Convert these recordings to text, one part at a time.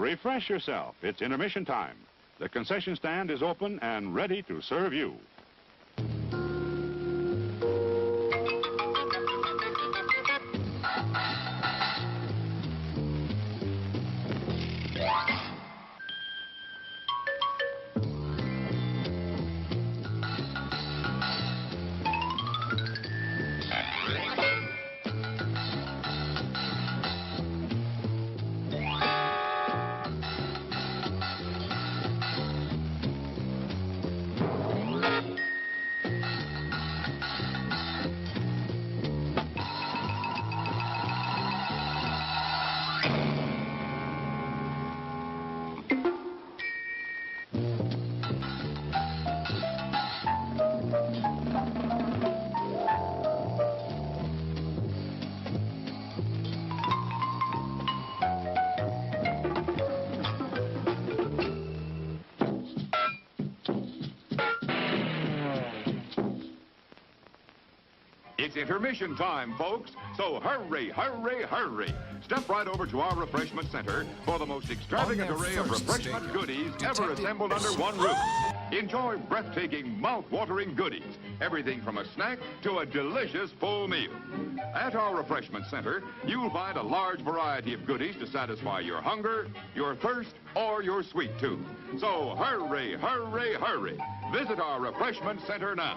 refresh yourself. It's intermission time. The concession stand is open and ready to serve you. It's intermission time, folks, so hurry, hurry, hurry. Step right over to our refreshment center for the most extravagant array of refreshment goodies ever assembled under one roof. Enjoy breathtaking, mouth-watering goodies, everything from a snack to a delicious full meal. At our refreshment center, you'll find a large variety of goodies to satisfy your hunger, your thirst, or your sweet tooth. So hurry, hurry, hurry. Visit our refreshment center now.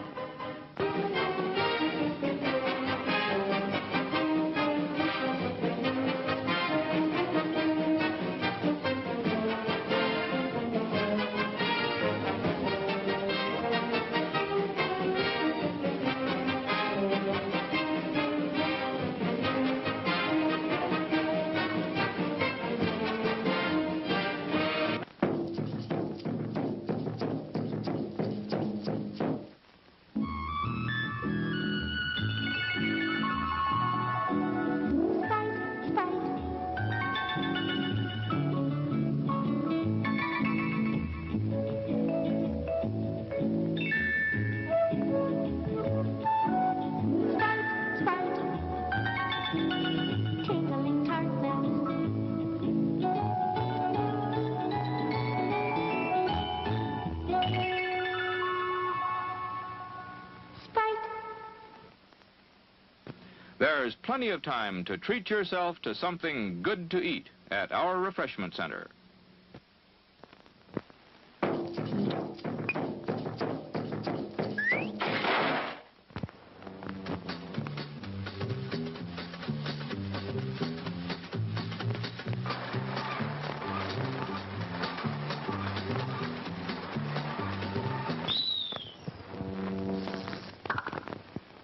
There's plenty of time to treat yourself to something good to eat at our refreshment center.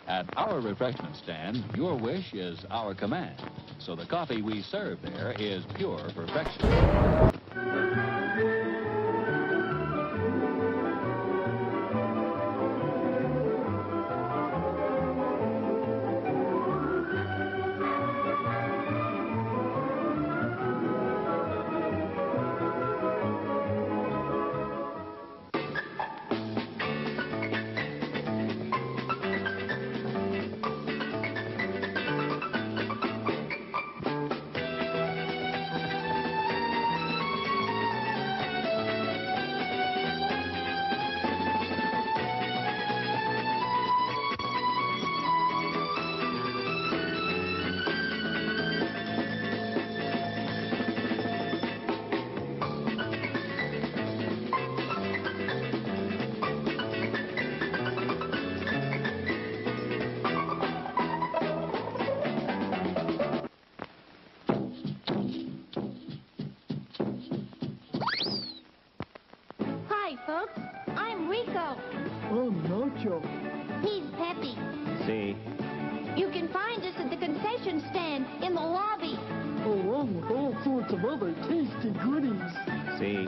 At our refreshment stand, your wish is our command. So the coffee we serve there is pure perfection. folks. I'm Rico. I'm Nacho. He's Peppy. See? You can find us at the concession stand in the lobby. Along with all sorts of other tasty goodies. See?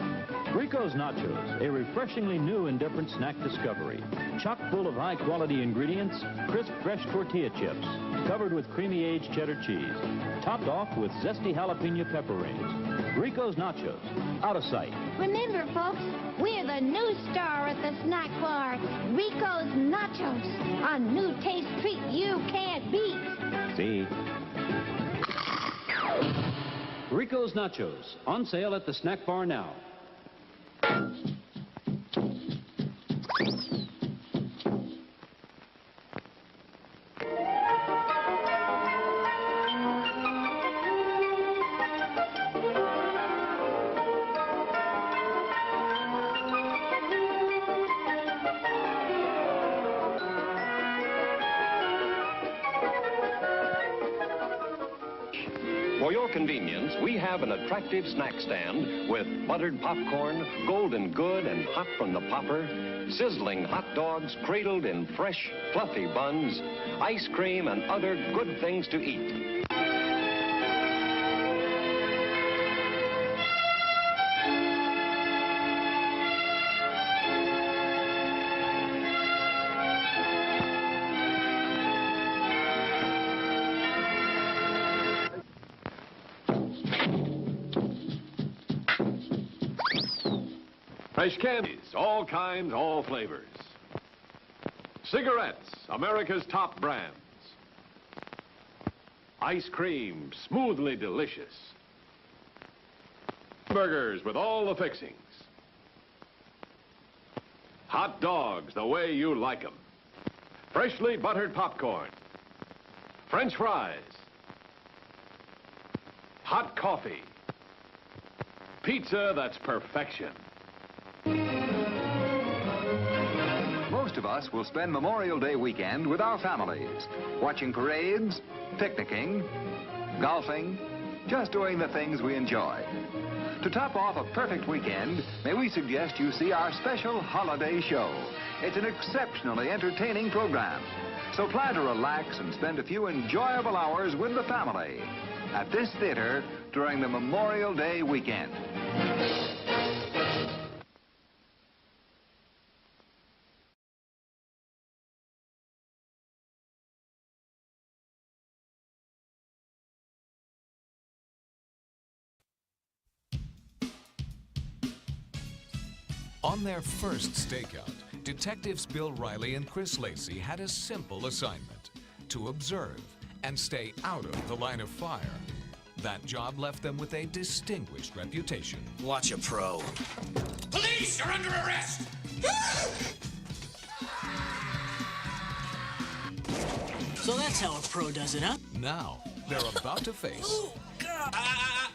Rico's Nachos, a refreshingly new and different snack discovery. Chock full of high-quality ingredients, crisp fresh tortilla chips, covered with creamy aged cheddar cheese, topped off with zesty jalapeno pepper rings. Rico's Nachos, out of sight. Remember, folks, we're the new star at the snack bar, Rico's Nachos, a new taste treat you can't beat. See? Rico's Nachos, on sale at the snack bar now. For your convenience, we have an attractive snack stand with buttered popcorn, golden good and hot from the popper, sizzling hot dogs cradled in fresh, fluffy buns, ice cream, and other good things to eat. Fresh candies, all kinds, all flavors. Cigarettes, America's top brands. Ice cream, smoothly delicious. Burgers with all the fixings. Hot dogs, the way you like them. Freshly buttered popcorn. French fries. Hot coffee. Pizza that's perfection. Most of us will spend Memorial Day weekend with our families, watching parades, picnicking, golfing, just doing the things we enjoy. To top off a perfect weekend, may we suggest you see our special holiday show. It's an exceptionally entertaining program, so plan to relax and spend a few enjoyable hours with the family at this theater during the Memorial Day weekend. On their first stakeout, detectives Bill Riley and Chris Lacey had a simple assignment: to observe and stay out of the line of fire. That job left them with a distinguished reputation. Watch a pro. Police, you're under arrest! So that's how a pro does it, huh? Now, they're about to face... Oh, God.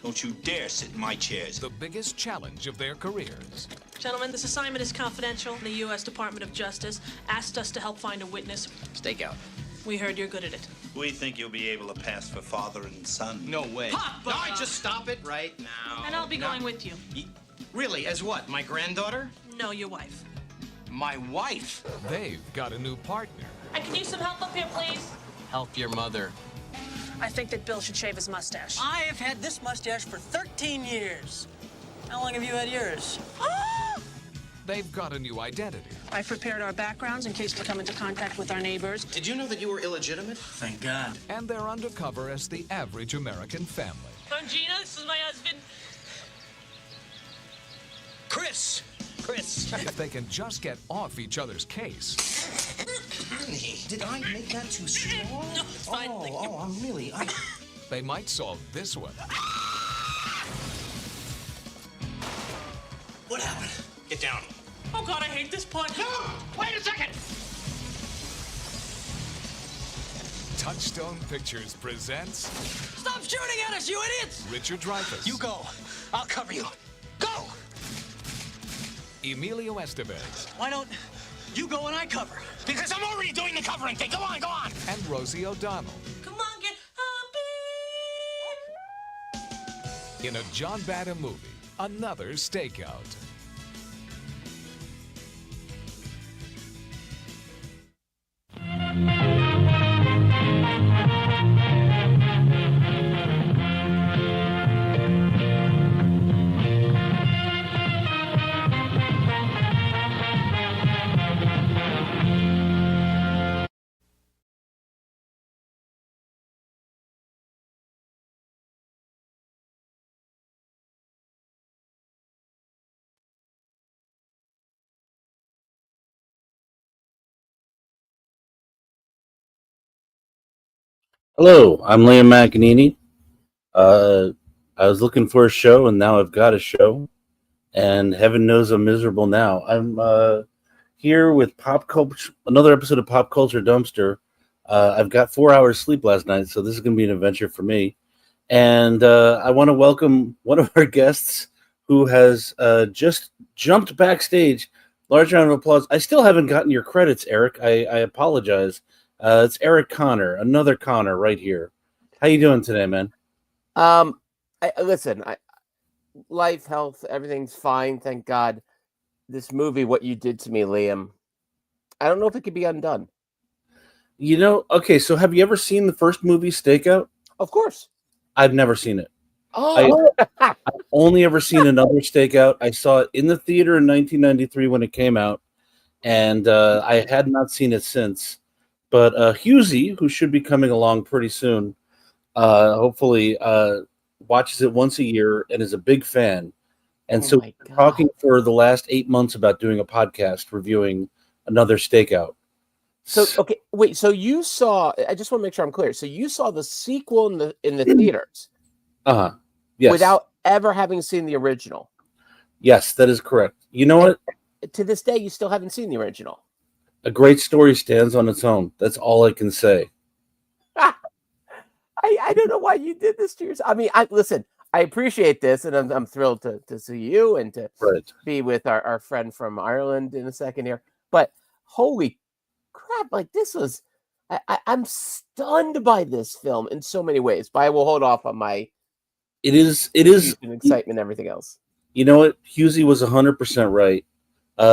Don't you dare sit in my chairs. The biggest challenge of their careers. Gentlemen, this assignment is confidential. The U.S. Department of Justice asked us to help find a witness. Stakeout. We heard you're good at it. We think you'll be able to pass for father and son. No way. Papa! No, just stop it right now. And I'll be going with you. Really? As what? My granddaughter? No, your wife. My wife? They've got a new partner. I can use some help up here, please. Help your mother. I think that Bill should shave his mustache. I have had this mustache for 13 years. How long have you had yours? They've got a new identity. I prepared our backgrounds in case we come into contact with our neighbors. Did you know that you were illegitimate? Thank God. And they're undercover as the average American family. I'm Gina, this is my husband. Chris! If they can just get off each other's case. Honey, did I make that too strong? No, it's fine. I'm really... They might solve this one. What happened? Get down. Oh, God, I hate this part. No! Wait a second! Touchstone Pictures presents... Stop shooting at us, you idiots! Richard Dreyfuss. You go. I'll cover you. Go! Emilio Estevez. Why don't you go and I cover? Because I'm already doing the covering thing. Go on, go on! And Rosie O'Donnell. Come on, get happy! In a John Badham movie, another Stakeout. Hello, I'm Liam McEneaney. I was looking for a show, and now I've got a show. And heaven knows I'm miserable now. I'm here with Pop Culture, another episode of Pop Culture Dumpster. I've got 4 hours sleep last night, so this is going to be an adventure for me. And I want to welcome one of our guests who has just jumped backstage. Large round of applause. I still haven't gotten your credits, Eric. I apologize. It's Eric Connor, another Connor right here. How you doing today, man? Listen, life, health, everything's fine, thank God. This movie, what you did to me, Liam, I don't know if it could be undone. You know, okay, so have you ever seen the first movie, Stakeout? Of course. I've never seen it. Oh. I've only ever seen another Stakeout. I saw it in the theater in 1993 when it came out, and I had not seen it since. But Hughezy, who should be coming along pretty soon, hopefully watches it once a year and is a big fan. And so we're talking for the last 8 months about doing a podcast reviewing another Stakeout. So, okay, wait, so you saw, I just want to make sure I'm clear. So you saw the sequel in the theaters? Uh-huh. Yes. Without ever having seen the original? Yes, that is correct. You know what? To this day, you still haven't seen the original? A great story stands on its own. That's all I can say. I don't know why you did this to yourself. I mean, listen, I appreciate this, and I'm thrilled to see you and to be with our friend from Ireland in a second here. But holy crap, like this was, I'm stunned by this film in so many ways. But I will hold off on my It is excitement and everything else. You know what? Hughezy was 100% right.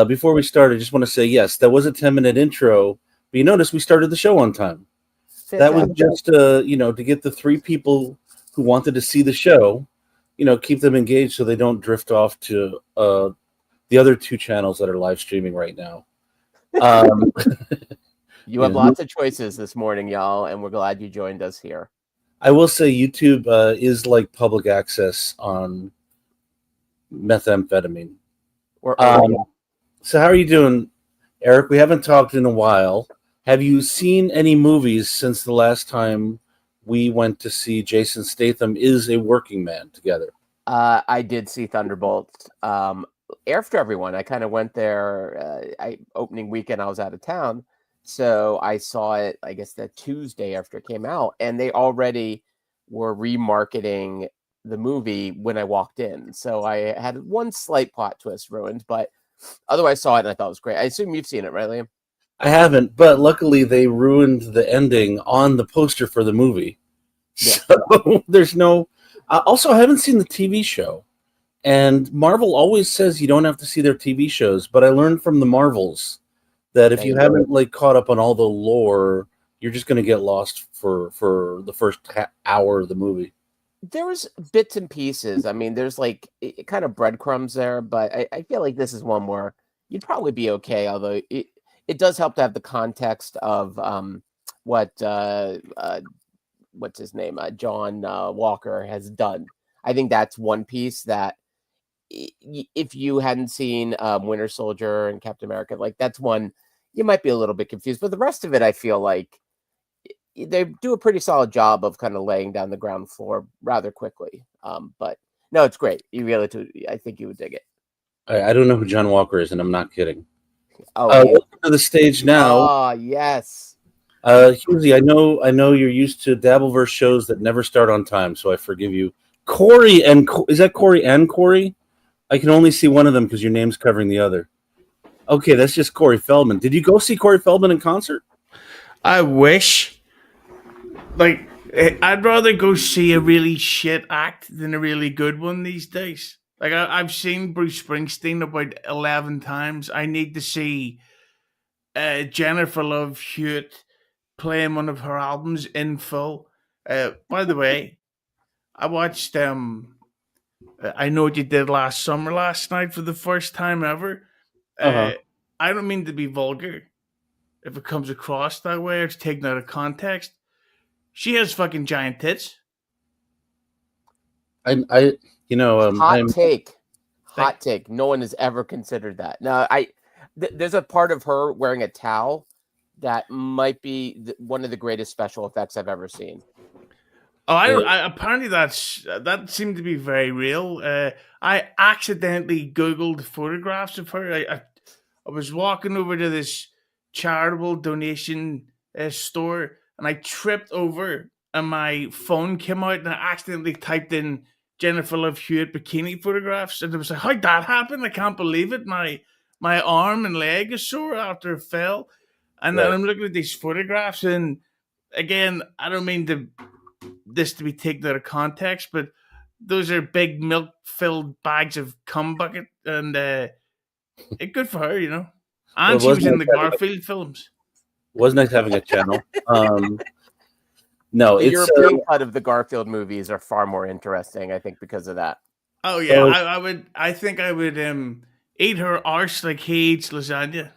Before we start, I just want to say, yes, that was a 10-minute intro, but you notice we started the show on time. Fantastic. That was just, to get the 3 people who wanted to see the show, keep them engaged so they don't drift off to the other 2 channels that are live streaming right now. You have lots of choices this morning, y'all, and we're glad you joined us here. I will say YouTube is like public access on methamphetamine. So how are you doing, Eric? We haven't talked in a while. Have you seen any movies since the last time we went to see Jason Statham is a Working Man together? I did see Thunderbolt. After everyone, I kind of went there. Opening weekend, I was out of town. So I saw it, I guess, that Tuesday after it came out. And they already were remarketing the movie when I walked in. So I had one slight plot twist ruined, but otherwise saw it and I thought it was great. I assume you've seen it, right, Liam? I haven't, but luckily they ruined the ending on the poster for the movie. Yeah. So there's no... also, I haven't seen the TV show. And Marvel always says you don't have to see their TV shows, but I learned from the Marvels that if you haven't caught up on all the lore, you're just going to get lost for the first hour of the movie. There was bits and pieces. I mean, there's kind of breadcrumbs there, but I feel like this is one where you'd probably be okay. Although it does help to have the context of what's his name, John Walker has done. I think that's one piece that if you hadn't seen Winter Soldier and Captain America, that's one you might be a little bit confused. But the rest of it, I feel like they do a pretty solid job of kind of laying down the ground floor rather quickly. But no, it's great. I think you would dig it. I don't know who John Walker is, and I'm not kidding. Welcome to the stage now. Oh, yes. Hughezy, I know you're used to Dabbleverse shows that never start on time, so I forgive you. Corey is that Corey and Corey? I can only see one of them because your name's covering the other. Okay, that's just Corey Feldman. Did you go see Corey Feldman in concert? I wish. I'd rather go see a really shit act than a really good one these days. I've seen Bruce Springsteen about 11 times. I need to see Jennifer Love Hewitt playing one of her albums in full. By the way, I watched I Know What You Did Last Summer last night for the first time ever. I don't mean to be vulgar if it comes across that way or it's taken out of context. She has fucking giant tits. Hot take. No one has ever considered that. Now, there's a part of her wearing a towel that might be one of the greatest special effects I've ever seen. Oh, I apparently that seemed to be very real. I accidentally Googled photographs of her. I was walking over to this charitable donation store, and I tripped over, and my phone came out, and I accidentally typed in Jennifer Love Hewitt bikini photographs, and it was like, how'd that happen? I can't believe it. My arm and leg is sore after it fell, and then I'm looking at these photographs, and again, I don't mean this to be taken out of context, but those are big milk-filled bags of cum bucket, and good for her, you know. And she was in the Garfield films. It was nice having a channel. No, the it's European cut of the Garfield movies are far more interesting, I think, because of that. Oh yeah, I think I would eat her arse like he eats lasagna.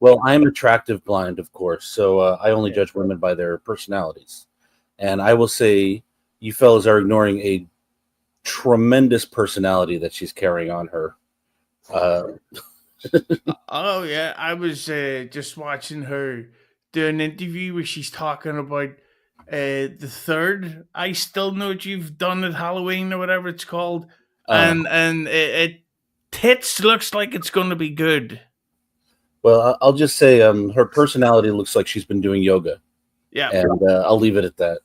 Well, I'm attractive blind, of course, so I only judge women by their personalities. And I will say, you fellas are ignoring a tremendous personality that she's carrying on her. Oh yeah, I was just watching her do an interview where she's talking about the third I Still Know What You've Done at Halloween or whatever it's called, and it tits looks like it's going to be good. Well, I'll just say her personality looks like she's been doing yoga. Yeah, and I'll leave it at that.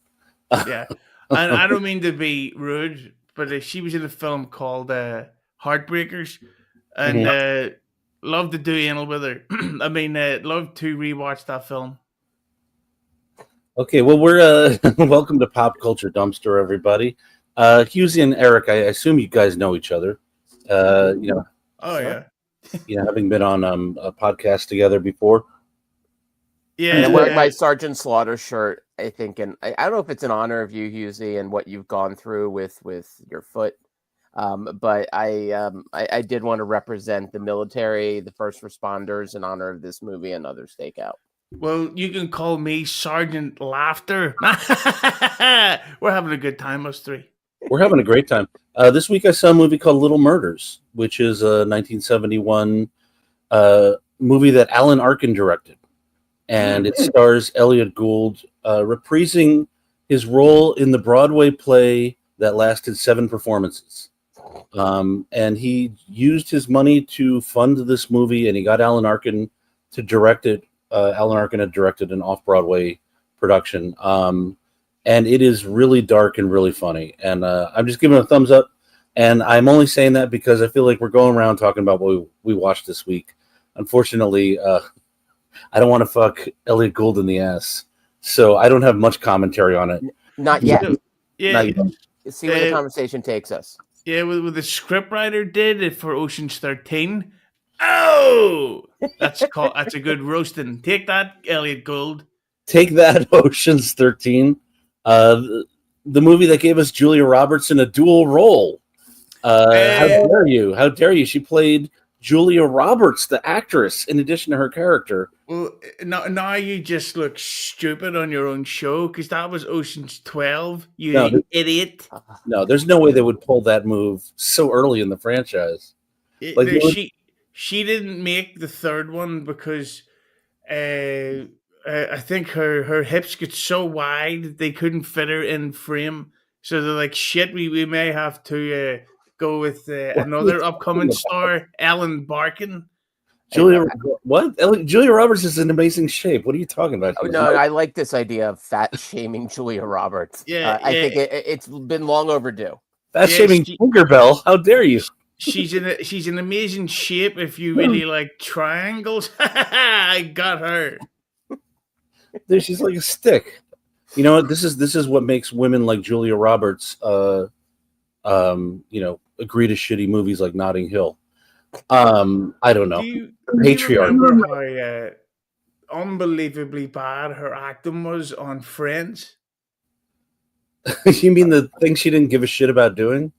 Yeah, and I don't mean to be rude, but she was in a film called Heartbreakers, and love to do anal with her. I mean, love to rewatch that film. Okay, well, we're welcome to Pop Culture Dumpster, everybody. Hughezy and Eric, I assume you guys know each other. You know. Oh yeah. You know, having been on a podcast together before. Yeah, and I'm wearing my Sergeant Slaughter shirt, I think, and I don't know if it's in honor of you, Hughezy, and what you've gone through with your foot. But I did want to represent the military, the first responders, in honor of this movie and other Stakeout. Well, you can call me Sergeant Laughter. We're having a good time, us three. We're having a great time. This week I saw a movie called Little Murders, which is a 1971 movie that Alan Arkin directed. And it stars Elliot Gould reprising his role in the Broadway play that lasted 7 performances. And he used his money to fund this movie, and he got Alan Arkin to direct it. Alan Arkin had directed an off-Broadway production. And it is really dark and really funny. And I'm just giving it a thumbs up. And I'm only saying that because I feel like we're going around talking about what we watched this week. Unfortunately, I don't want to fuck Elliot Gould in the ass. So I don't have much commentary on it. Not yet. Yeah. Not yet. See where the conversation takes us. Yeah, what the scriptwriter did it for Ocean's 13. Oh! That's a good roasting. Take that, Elliot Gould. Take that, Ocean's 13. The movie that gave us Julia Roberts in a dual role. How dare you? How dare you? She played Julia Roberts, the actress, in addition to her character. Well, now you just look stupid on your own show because that was Ocean's 12. You idiot. No, there's no way they would pull that move so early in the franchise. She didn't make the third one because I think her hips get so wide they couldn't fit her in frame. So they're like, shit, we may have to go with another upcoming star, Ellen Barkin. Julia Roberts is in amazing shape. What are you talking about? Oh, no, I like this idea of fat shaming Julia Roberts. I think it's been long overdue. Fat shaming Tinkerbell. How dare you? She's in amazing shape if you really like triangles. I got her. She's like a stick. You know what? This is what makes women like Julia Roberts agree to shitty movies like Notting Hill. I don't know. Patriarchy. Do you remember how unbelievably bad her acting was on Friends? You mean the thing she didn't give a shit about doing?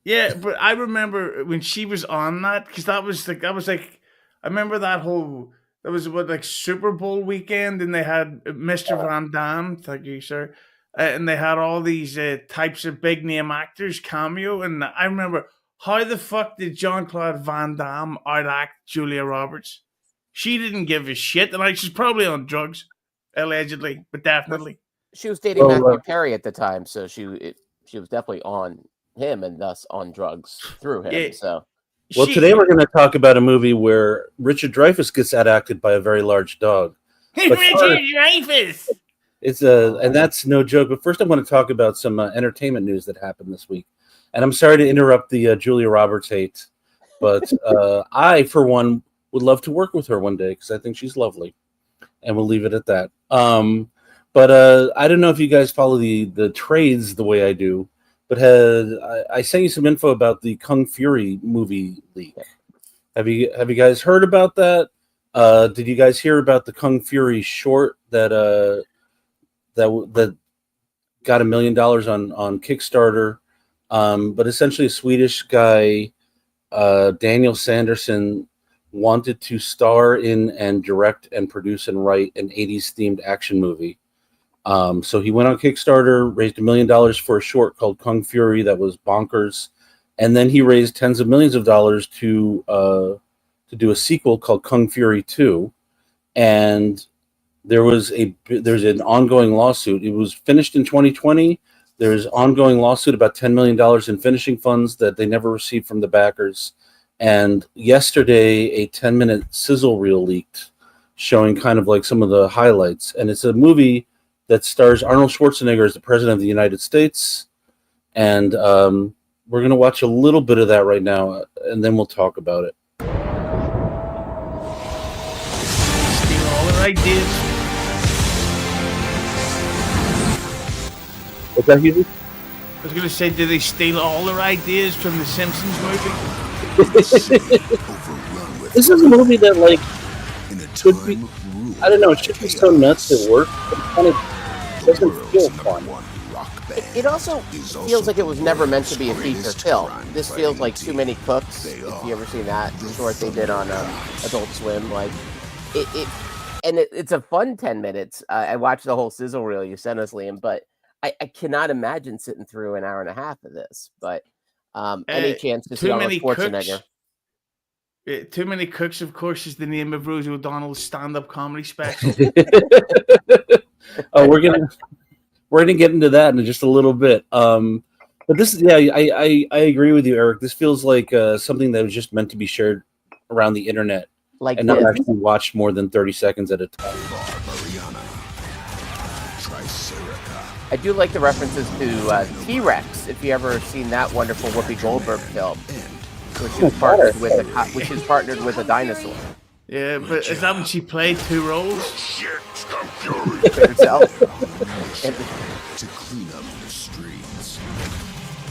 Yeah, but I remember when she was on that because that was like I remember that was Super Bowl weekend and they had Mr. Van Damme, thank you, sir, and they had all these types of big name actors cameo, and I remember how the fuck did Jean-Claude Van Damme outact Julia Roberts? She didn't give a shit, and she's probably on drugs, allegedly, but definitely. She was dating Well, Matthew Perry at the time, so she was definitely on him and thus on drugs through him. Yeah. So, well, today we're going to talk about a movie where Richard Dreyfuss gets outacted by a very large dog. But Richard Dreyfuss. And that's no joke. But first, I want to talk about some entertainment news that happened this week. And I'm sorry to interrupt the Julia Roberts hate, but I, for one, would love to work with her one day because I think she's lovely. And we'll leave it at that. But I don't know if you guys follow the trades the way I do, but I sent you some info about the Kung Fury movie leak. Have you guys heard about that? Did you guys hear about the Kung Fury short that got $1 million on Kickstarter? But essentially, a Swedish guy, Daniel Sanderson, wanted to star in and direct and produce and write an 80s themed action movie. So he went on Kickstarter, raised $1 million for a short called Kung Fury that was bonkers, and then he raised tens of millions of dollars to do a sequel called Kung Fury 2, and there's an ongoing lawsuit. It was finished in 2020. There's ongoing lawsuit about $10 million in finishing funds that they never received from the backers. And yesterday, a 10-minute sizzle reel leaked showing kind of like some of the highlights. And it's a movie that stars Arnold Schwarzenegger as the President of the United States. And we're going to watch a little bit of that right now, and then we'll talk about it. Steal all their ideas. What's that, Hughes? I was going to say, did they steal all their ideas from the Simpsons movie? This is a movie that, like, should be, I don't know, it should be so nuts it works, but it kind of doesn't feel fun. it also feels like it was never meant to be a feature film. This feels like Too Many Cooks. If you ever seen that short they did on Adult Swim, like it's a fun 10 minutes. I watched the whole sizzle reel you sent us, Liam, but I cannot imagine sitting through an hour and a half of this. But any chance to see Arnold Schwarzenegger? Too Many Cooks, of course, is the name of Rosie O'Donnell's stand-up comedy special. Oh, we're gonna get into that in just a little bit. But this is, I agree with you, Eric. This feels like something that was just meant to be shared around the internet, like, and not actually watched more than 30 seconds at a time. I do like the references to T-Rex. If you ever seen that wonderful Whoopi Goldberg film, which is partnered with a dinosaur. Yeah, but is that when she played two roles? Herself. To clean up the streets.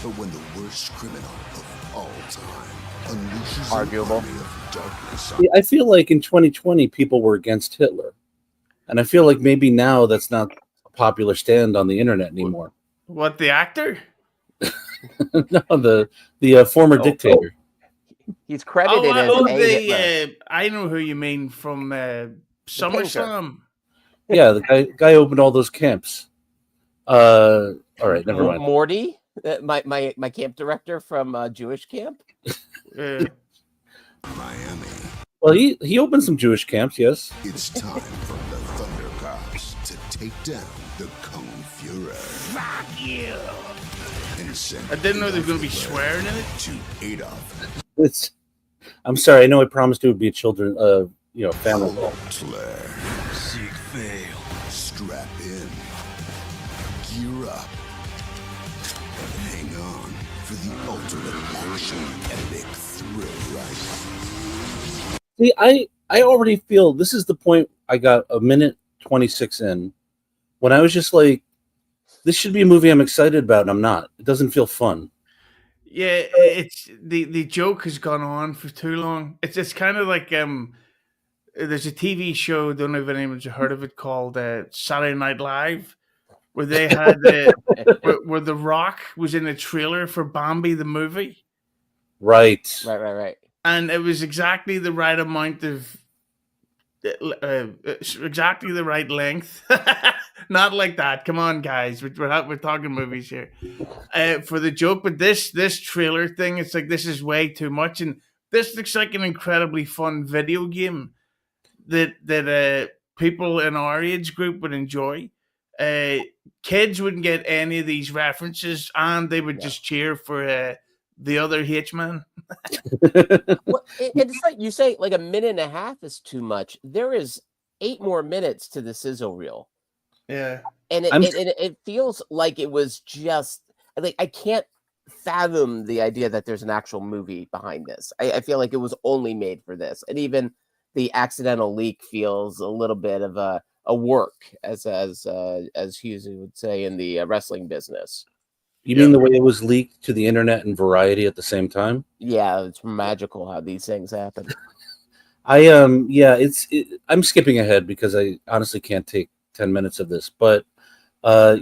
But when the worst criminal of all time unleashes arguable of darkness. Yeah, I feel like in 2020 people were against Hitler, and I feel like maybe now that's not a popular stand on the internet anymore. What, the actor? No, the former dictator. He's credited as I know who you mean from SummerSlam. Yeah, the guy opened all those camps. All right, never mind. Morty, my camp director from Jewish camp. Miami. Well, he opened some Jewish camps, yes. It's time for the Thunder Cops to take down the Kung Fury. Fuck you! And I didn't know there was going to be swearing in it. To Adolf. I'm sorry. I know I promised it would be a children, family. Seek fail. Strap in. Gear up. And hang on for the ultimate action epic thrill ride. See, I already feel this is the point. I got a minute 26 in when I was just like, this should be a movie I'm excited about, and I'm not. It doesn't feel fun. Yeah, it's the joke has gone on for too long. It's kind of like there's a TV show, don't know if anyone's heard of it, called Saturday Night Live, where they had where The Rock was in a trailer for Bambi the movie. Right. And it was exactly the right amount of exactly the right length. Not like that. Come on, guys. We're talking movies here. For the joke, but this trailer thing, it's like this is way too much, and this looks like an incredibly fun video game that people in our age group would enjoy. kids wouldn't get any of these references, and they would just cheer for the other H-man. Well, it's like you say, like a minute and a half is too much. There is 8 more minutes to the sizzle reel. Yeah. And it feels like it was just like I can't fathom the idea that there's an actual movie behind this. I feel like it was only made for this, and even the accidental leak feels a little bit of a work, as Hughes would say in the wrestling business. You mean the way it was leaked to the internet and Variety at the same time? Yeah, it's magical how these things happen. I'm skipping ahead because I honestly can't take 10 minutes of this, but I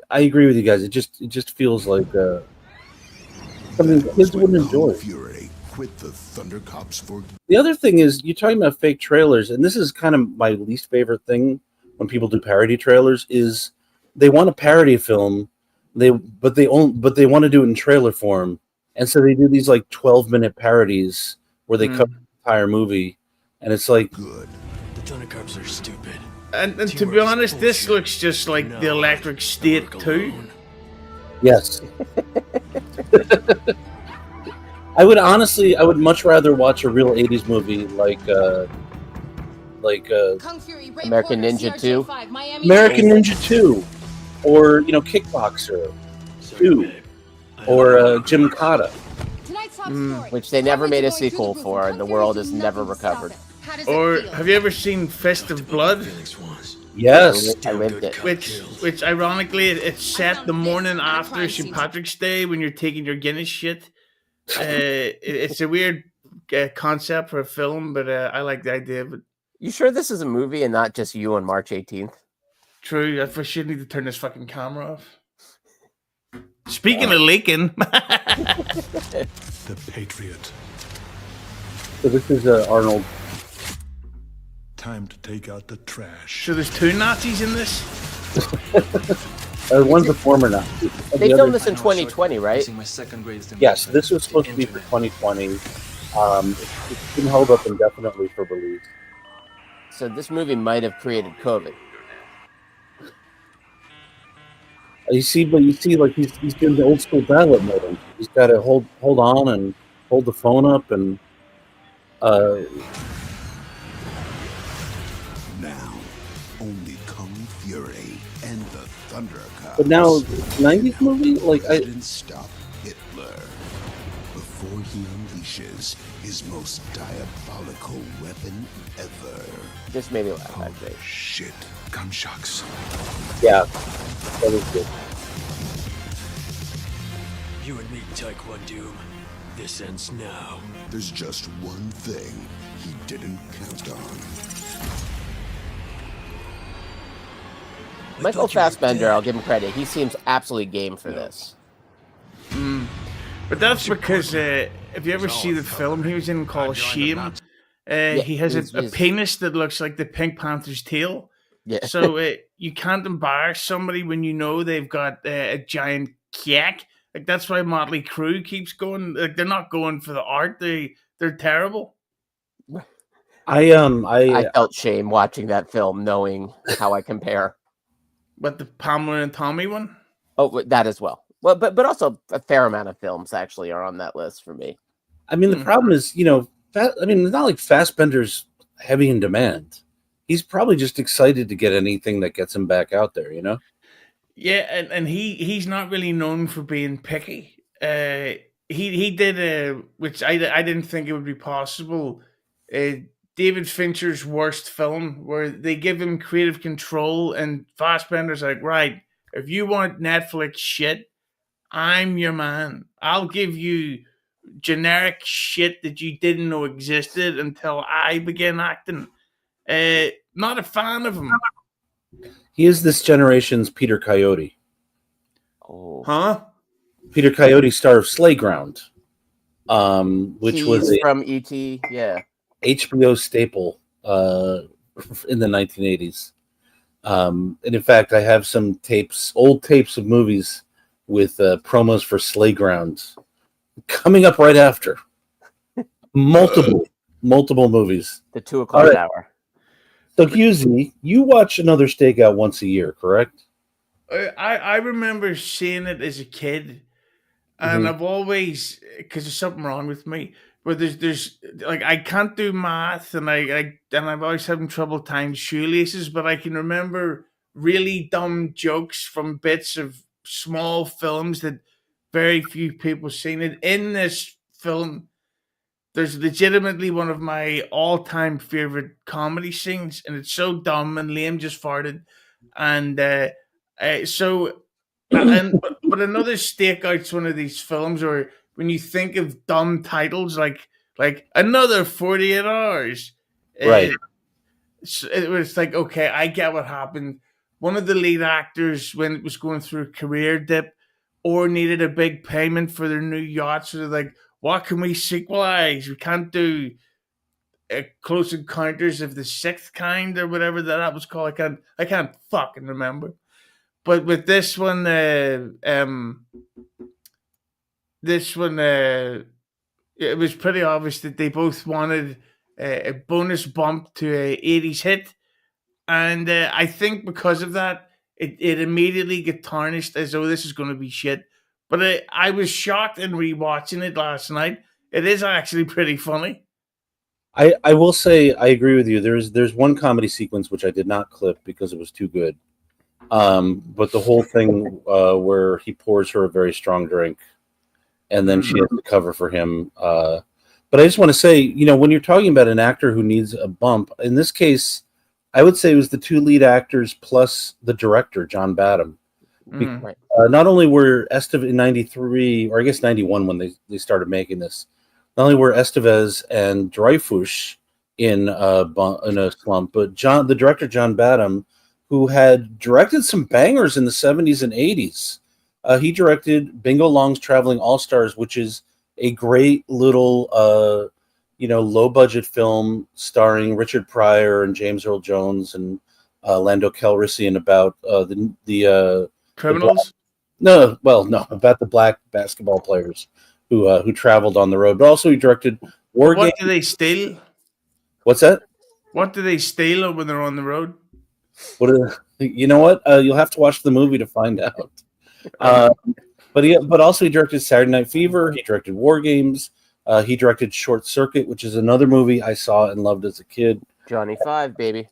agree with you guys. It just feels like something kids wouldn't enjoy. Fury quit the Thunder Cops for. The other thing is, you're talking about fake trailers, and this is kind of my least favorite thing when people do parody trailers. Is they want to parody a film, but they want to do it in trailer form, and so they do these like 12-minute parodies where they cover the entire movie, and it's like good. The Thunder Cops are stupid. And to be honest, this looks just like the Electric State 2. Yes. I would much rather watch a real 80s movie like American Ninja 2. American Ninja 2, or Kickboxer 2, or Jim Cotta. Which they never made a sequel for, and the world has never recovered. Or have you ever seen Fist of Blood? Yes, I lived it. Which ironically, it's set the morning after St. Patrick's Day when you're taking your Guinness shit. It's a weird concept for a film, but I like the idea of it. You sure this is a movie and not just you on March 18th? True. I for sure need to turn this fucking camera off. Speaking of leaking, the Patriot. So this is Arnold. Time to take out the trash. So there's 2 Nazis in this? One's a former Nazi. They filmed this in 2020, right? Yes, this was supposed to be for 2020. It didn't hold up indefinitely for release. So this movie might have created COVID. You see, like he's doing the old school dial-up modem. He's got to hold on and hold the phone up and. Now, only Kung Fury and the Thunder Cops. But now, 90s movie? Like, I didn't stop Hitler before he unleashes his most diabolical weapon ever. This made me laugh, actually. Shit. Gunshocks. Yeah, that was good. You and me, Taekwondo. This ends now. There's just one thing he didn't count on. Michael Fassbender, I'll give him credit. He seems absolutely game for this. But that's because if you ever see the film he was in called Shame, he has a penis that looks like the Pink Panther's tail. Yeah. So you can't embarrass somebody when you know they've got a giant kyak. Like that's why Motley Crue keeps going. Like they're not going for the art. They're terrible. I felt shame watching that film, knowing how I compare. But the Pamela and Tommy one? Oh, that as well. Well, but also a fair amount of films actually are on that list for me. I mean, the problem is, it's not like Fassbender's heavy in demand. He's probably just excited to get anything that gets him back out there, Yeah, and he's not really known for being picky. He did which I didn't think it would be possible. David Fincher's worst film, where they give him creative control, and Fassbender's like, right, if you want Netflix shit, I'm your man. I'll give you generic shit that you didn't know existed until I begin acting. Not a fan of him. He is this generation's Peter Coyote. Oh, huh? Peter Coyote, star of Slayground, which was from E.T. Yeah, HBO staple in the 1980s. And in fact, I have some old tapes of movies with promos for Slayground coming up right after. Multiple movies. The 2:00 hour. So, Hughezy, you watch another Stakeout once a year, correct? I remember seeing it as a kid, and I've always, because there's something wrong with me, but there's like I can't do math, and I've always having trouble tying shoelaces, but I can remember really dumb jokes from bits of small films that very few people seen it. In this film, there's legitimately one of my all-time favorite comedy scenes, and it's so dumb, and Liam just farted, and so but another Stakeout's one of these films where when you think of dumb titles like another 48 hours, Right. it was like, okay, I get what happened. One of the lead actors, when it was going through a career dip or needed a big payment for their new yacht, so they're like, what can we sequelize? We can't do Close Encounters of the Sixth Kind or whatever that was called. I can't fucking remember. But with this one, it was pretty obvious that they both wanted a bonus bump to a 80s hit. And I think because of that, it immediately get tarnished as though this is going to be shit. But I was shocked in rewatching it last night. It is actually pretty funny. I will say I agree with you. There's one comedy sequence which I did not clip because it was too good. But the whole thing where he pours her a very strong drink, and then she has to cover for him. But I just want to say, when you're talking about an actor who needs a bump, in this case, I would say it was the two lead actors plus the director, John Badham. Right. Not only were Estevez in 93, or I guess 91 when they started making this, not only were Estevez and Dreyfuss in a slump, but the director, John Badham, who had directed some bangers in the 70s and 80s. He directed Bingo Long's Traveling All-Stars, which is a great little, low-budget film starring Richard Pryor and James Earl Jones and Lando Calrissian about the criminals. About the black basketball players who traveled on the road. But also he directed War Games. What do they steal? What's that? What do they steal when they're on the road? You know what? You'll have to watch the movie to find out. But also he directed Saturday Night Fever. He directed War Games. He directed Short Circuit, which is another movie I saw and loved as a kid. Johnny Five, baby.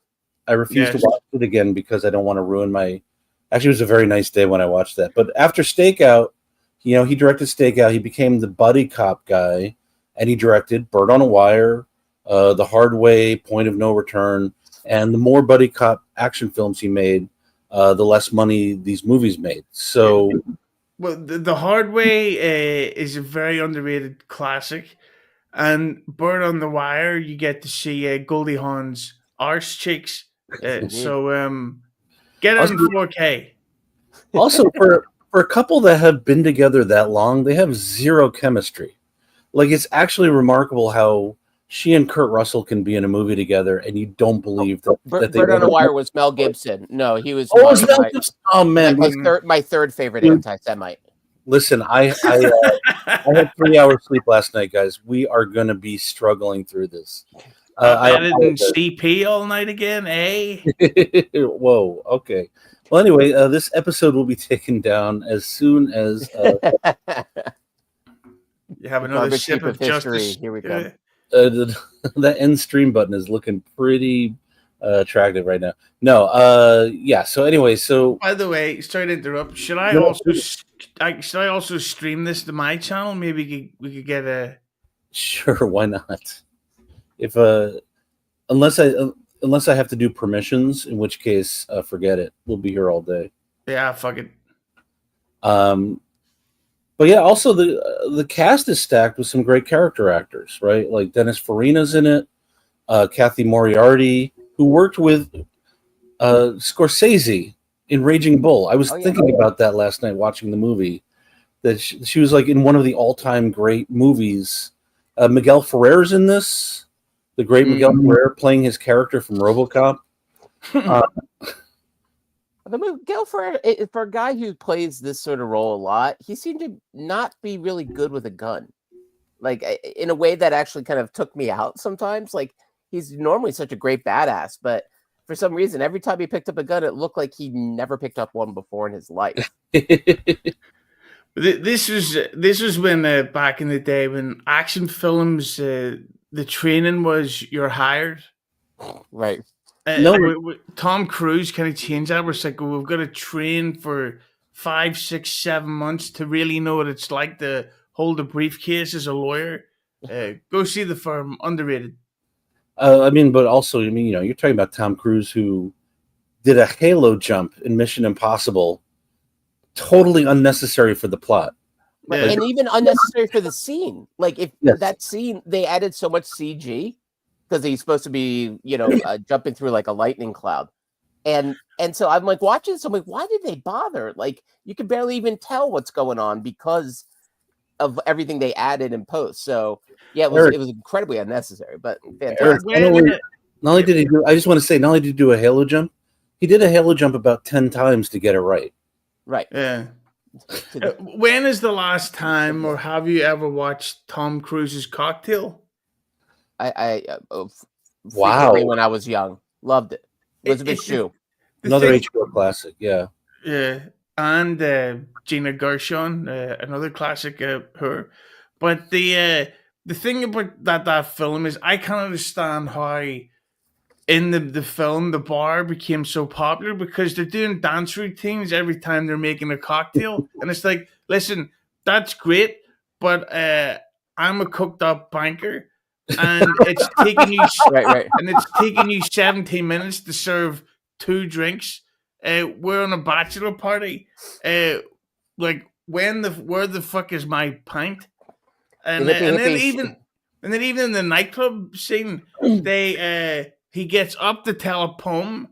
I refuse to watch it again because I don't want to ruin my. Actually, it was a very nice day when I watched that. But after Stakeout, he directed Stakeout. He became the buddy cop guy, and he directed Bird on a Wire, The Hard Way, Point of No Return, and the more buddy cop action films he made, the less money these movies made. So, well, the Hard Way is a very underrated classic, and Bird on the Wire, you get to see Goldie Hawn's arse cheeks. So get it in 4K. Also, for a couple that have been together that long, they have zero chemistry. Like, it's actually remarkable how she and Kurt Russell can be in a movie together, and you don't believe that. Bird on a Wire was Mel Gibson. No, he was. Oh, was Mel Gibson? Oh man, my third favorite anti-Semite. Listen, I had 3 hours sleep last night, guys. We are going to be struggling through this. I didn't CP all night again, eh? Whoa, okay. Well, anyway, this episode will be taken down as soon as you have another sip of justice. Here we go. That end stream button is looking pretty attractive right now. No, yeah. So anyway, by the way, sorry to interrupt. Should I also stream this to my channel? Maybe we could get a. Sure, why not? If unless I have to do permissions, in which case forget it. We'll be here all day. Yeah, fuck it. But yeah, also the cast is stacked with some great character actors, right? Like Dennis Farina's in it, Kathy Moriarty, who worked with Scorsese in Raging Bull. I was thinking about that last night watching the movie. That she was like in one of the all-time great movies. Miguel Ferrer's in this. The great Miguel Ferrer playing his character from RoboCop. The Miguel Ferrer, for a guy who plays this sort of role a lot, he seemed to not be really good with a gun. Like, in a way that actually kind of took me out sometimes. Like, he's normally such a great badass, but for some reason, every time he picked up a gun, it looked like he never picked up one before in his life. This was when back in the day when action films, the training was you're hired. Right. Tom Cruise kind of changed that. We're like, we've got to train for 5, 6, 7 months to really know what it's like to hold a briefcase as a lawyer. Go see The Firm. Underrated. But also, you're talking about Tom Cruise, who did a halo jump in Mission Impossible, totally unnecessary for the plot. Right. And even unnecessary for the scene. Like, if that scene, they added so much CG because he's supposed to be, jumping through like a lightning cloud. And so I'm like watching this, I'm like, why did they bother? Like, you can barely even tell what's going on because of everything they added in post. So yeah, it was incredibly unnecessary, but fantastic. Eric, not only did he do, I just want to say, not only did he do a halo jump, he did a halo jump about 10 times to get it right. Right. Yeah. When is the last time, or have you ever watched Tom Cruise's Cocktail? Wow. When I was young, loved it. Elizabeth Shue. Another HBO classic. Yeah. Yeah. And Gina Gershon, another classic, her. But the thing about that film is, I can't understand how in the film the bar became so popular, because they're doing dance routines every time they're making a cocktail, and it's like, listen, that's great, but I'm a cooked up banker, and it's taking you right. and it's taking you 17 minutes to serve 2 drinks. We're on a bachelor party. Like, where the fuck is my pint? And then even in the nightclub scene, he gets up to tell a poem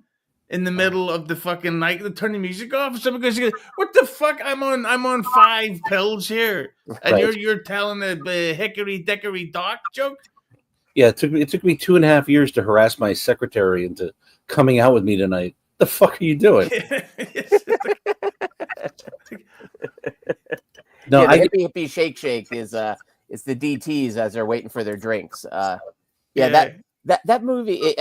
in the middle of the fucking night. They turn the music off. So because he goes, what the fuck? I'm on 5 pills here, and you're telling a hickory dickory dock joke. Yeah, it took me 2.5 years to harass my secretary into coming out with me tonight. The fuck are you doing? No, the hippie shake is it's the DTs as they're waiting for their drinks. That movie.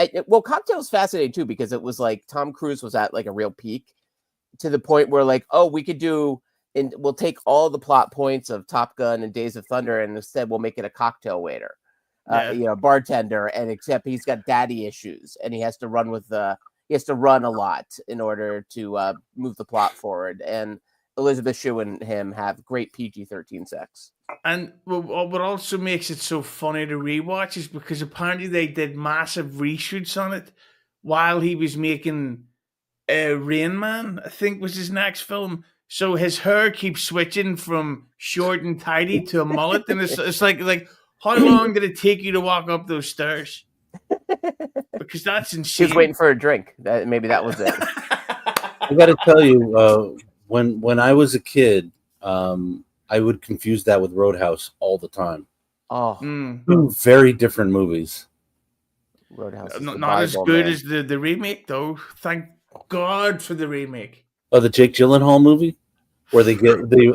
Cocktail's fascinating too, because it was like Tom Cruise was at like a real peak, to the point where like, oh, we could do, and we'll take all the plot points of Top Gun and Days of Thunder, and instead we'll make it a cocktail waiter, bartender, and except he's got daddy issues and he has to run a lot in order to move the plot forward. And Elizabeth Shue and him have great PG-13 sex. And what also makes it so funny to rewatch is because apparently they did massive reshoots on it while he was making Rain Man, I think was his next film. So his hair keeps switching from short and tidy to a mullet, and it's like how long did it take you to walk up those stairs? Because that's insane. She's waiting for a drink. Maybe that was it. I got to tell you, when I was a kid, I would confuse that with Roadhouse all the time. Oh, 2 very different movies. Roadhouse, not as good as the remake, though. Thank God for the remake. Oh, the Jake Gyllenhaal movie, where they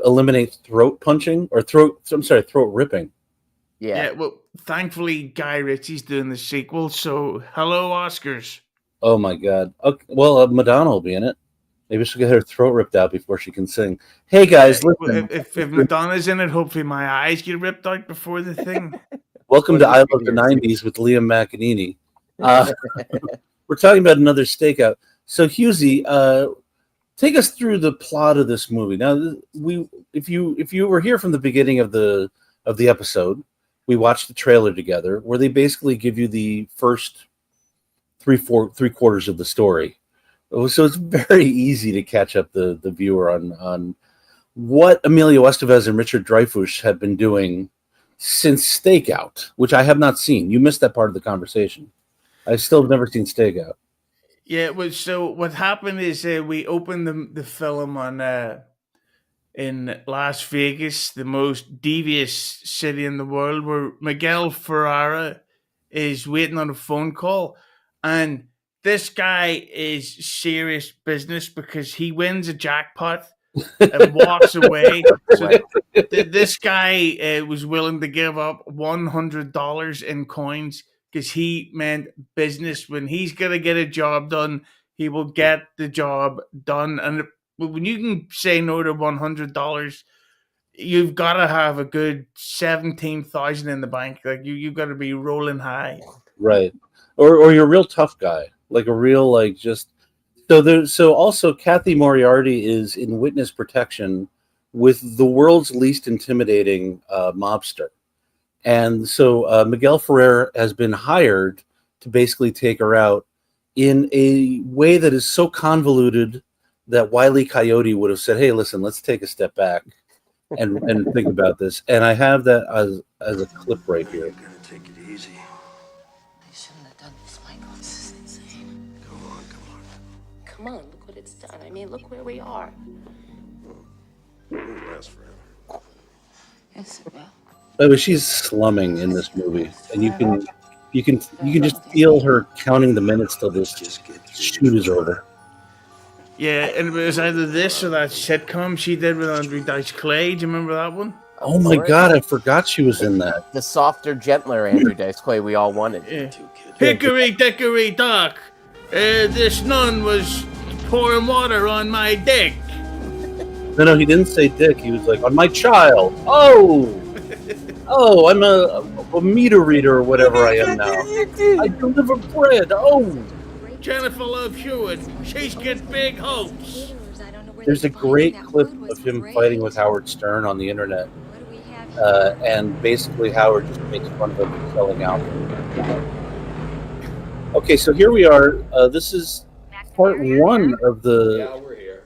eliminate throat punching or throat ripping. Yeah. Well, thankfully, Guy Ritchie's doing the sequel. So, hello, Oscars. Oh my God. Okay, well, Madonna will be in it. Maybe she'll get her throat ripped out before she can sing. Hey guys, listen. If Madonna's in it, hopefully my eyes get ripped out before the thing. Welcome to I Love the 90s with Liam McEneaney. We're talking about another Stakeout. So Hughezy, take us through the plot of this movie. Now, if you were here from the beginning of the episode, we watched the trailer together, where they basically give you the first three quarters of the story. So it's very easy to catch up the viewer on what Emilio Estevez and Richard Dreyfuss have been doing since Stakeout, which I have not seen. You missed that part of the conversation. I still have never seen Stakeout. Yeah, so what happened is we opened the film on in Las Vegas, the most devious city in the world, where Miguel Ferrara is waiting on a phone call, and this guy is serious business because he wins a jackpot and walks away. So this guy was willing to give up $100 in coins because he meant business. When he's going to get a job done, he will get the job done. And when you can say no to $100, you've got to have a good 17,000 in the bank. Like you've got to be rolling high. Right. Or you're a real tough guy, like a real, like, just so also Kathy Moriarty is in witness protection with the world's least intimidating mobster. And so Miguel Ferrer has been hired to basically take her out in a way that is so convoluted that Wile E. Coyote would have said, hey, listen, let's take a step back and think about this. And I have that as a clip right here. Take it easy. I shouldn't have done this, Michael. This is insane. Come on. Come on, look what it's done. I mean, look where we are. It won't last forever. Yes, it will. By the way, she's slumming in this movie, and you can just feel her counting the minutes till this shoot is over. Yeah, and it was either this or that sitcom she did with Andrew Dice Clay. Do you remember that one? Oh my God, I forgot she was in that. The softer, gentler Andrew Dice Clay we all wanted. Yeah. Hickory dickory dock. This nun was pouring water on my dick. No, he didn't say dick. He was like, on my child. Oh, I'm a meter reader or whatever I am now. I deliver bread. Oh. Jennifer Love Hewitt. She's got big hopes. There's a great clip of him fighting with Howard Stern on the internet. And basically Howard just makes fun of him for selling out. Okay, so here we are. This is part one of the... Yeah, we're here.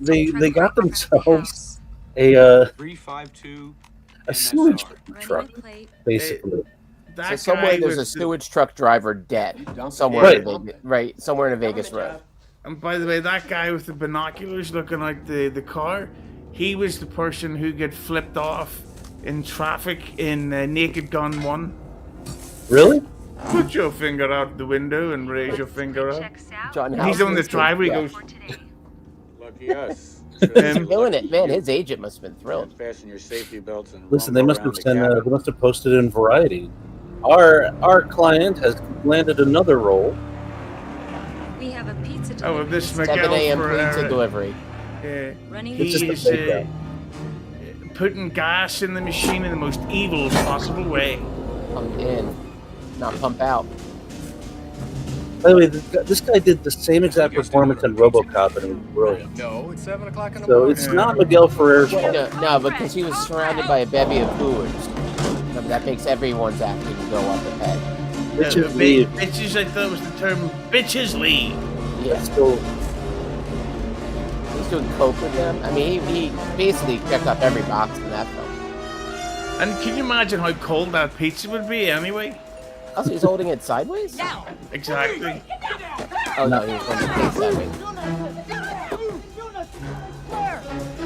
They got themselves a 352 sewage truck, basically. So somewhere there's a sewage truck driver dead. Somewhere in Vegas, right? Somewhere in a Vegas road. And by the way, that guy with the binoculars looking like the car, he was the person who got flipped off in traffic in Naked Gun 1. Really? Put your finger out the window and raise your finger up. John He's on the driver. He goes. Lucky us. He's killing it, man. His agent must have been thrilled. Fasten your safety belts and Listen, they must have they must have posted it in Variety. Our client has landed another role. We have a pizza delivery. Oh, well, this 7 a.m. pizza delivery. Yeah. Running He is putting gas in the machine in the most evil possible way. Pump in, not pump out. By the way, this guy did the same exact performance in RoboCop, and it was brilliant. No, it's 7 o'clock in the So morning. it's not Miguel Ferrer's fault. No, because he was surrounded by a bevy of hoods. No, that makes everyone's acting go up a peg. Bitches leave. Bitches, I thought was the term. Bitches leave. Yeah. So he's doing coke with them. I mean, he basically checked up every box in that film. And can you imagine how cold that pizza would be anyway? Oh, so he's holding it sideways? Exactly. Oh no, he was holding it sideways.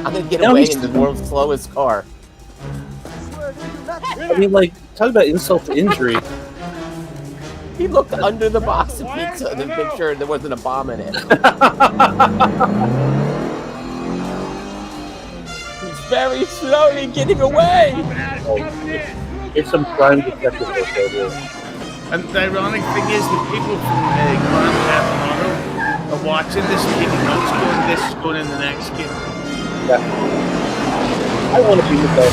I'm gonna get away in the world's slowest car. I mean, like, talk about insult to injury. He looked under the box of pizza to make sure there wasn't a bomb in it. He's very slowly getting away. It's some crime detective work over here. And the ironic thing is, the people from Grand Theft Auto are watching this and taking notes, going, this is going in the next game. Yeah. I want to be with that.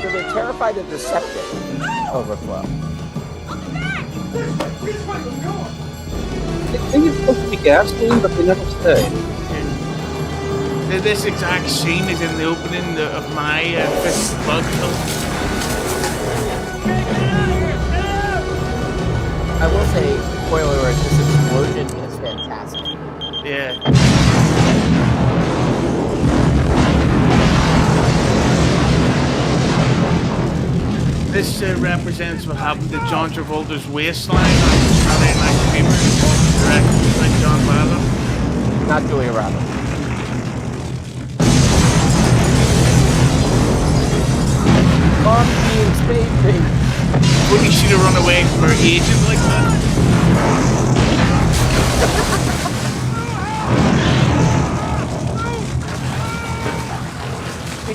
So they're terrified of the septic overflow. I think it's supposed to be gasoline, but they never stay. This exact scene is in the opening of my Fist of Blood film. I will say, spoiler alert, this explosion is fantastic. Yeah. This represents what happened to John Travolta's waistline on Saturday Night Fever, directed by John Ballard. Not Julia Roberts. Mom being spade. Wouldn't she have run away from her agent like that?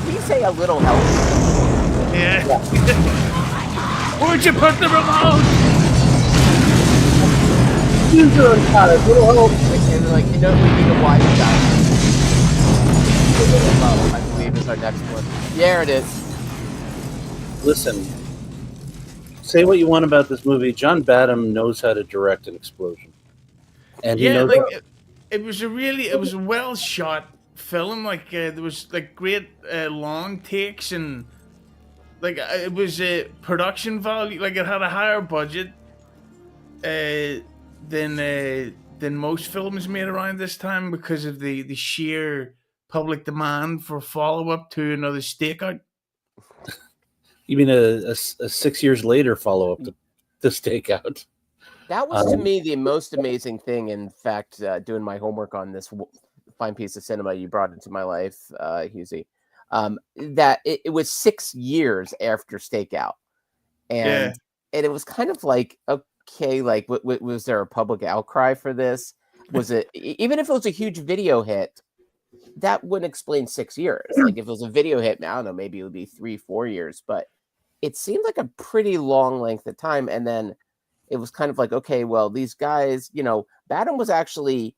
he say a little healthy? Yeah. Where'd you put the remote? User and little help. And like, we need to watch that. I believe is our next one. Yeah, it is. Listen, say what you want about this movie. John Badham knows how to direct an explosion, and he knows. It was a well shot film. Like there was like great long takes and like it was a production value. Like it had a higher budget than most films made around this time because of the sheer public demand for follow up to another Stakeout. You mean a 6 years later follow up to Stakeout? That was to me the most amazing thing. In fact, doing my homework on this fine piece of cinema you brought into my life, Hughezy, that it was 6 years after Stakeout, and it was kind of like, okay, like was there a public outcry for this? Was it, even if it was a huge video hit, that wouldn't explain 6 years. Like if it was a video hit, I don't know, maybe it would be 3-4 years, but it seemed like a pretty long length of time. And then it was kind of like, okay, well, these guys, Badham was actually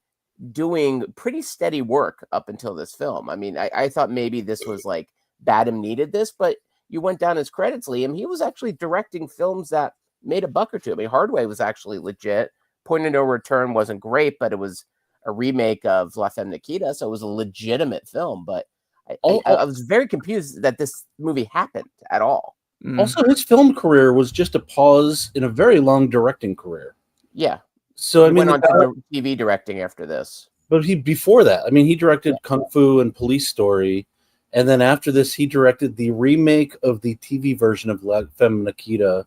doing pretty steady work up until this film. I mean, I thought maybe this was like Badham needed this, but you went down his credits, Liam. He was actually directing films that made a buck or two. I mean, Hardway was actually legit. Point of No Return wasn't great, but it was a remake of La Femme Nikita, so it was a legitimate film. But I was very confused that this movie happened at all. Also, his film career was just a pause in a very long directing career. Yeah. So he went on to TV directing after this. But before that, I mean, he directed Kung Fu and Police Story, and then after this, he directed the remake of the TV version of La Femme Nikita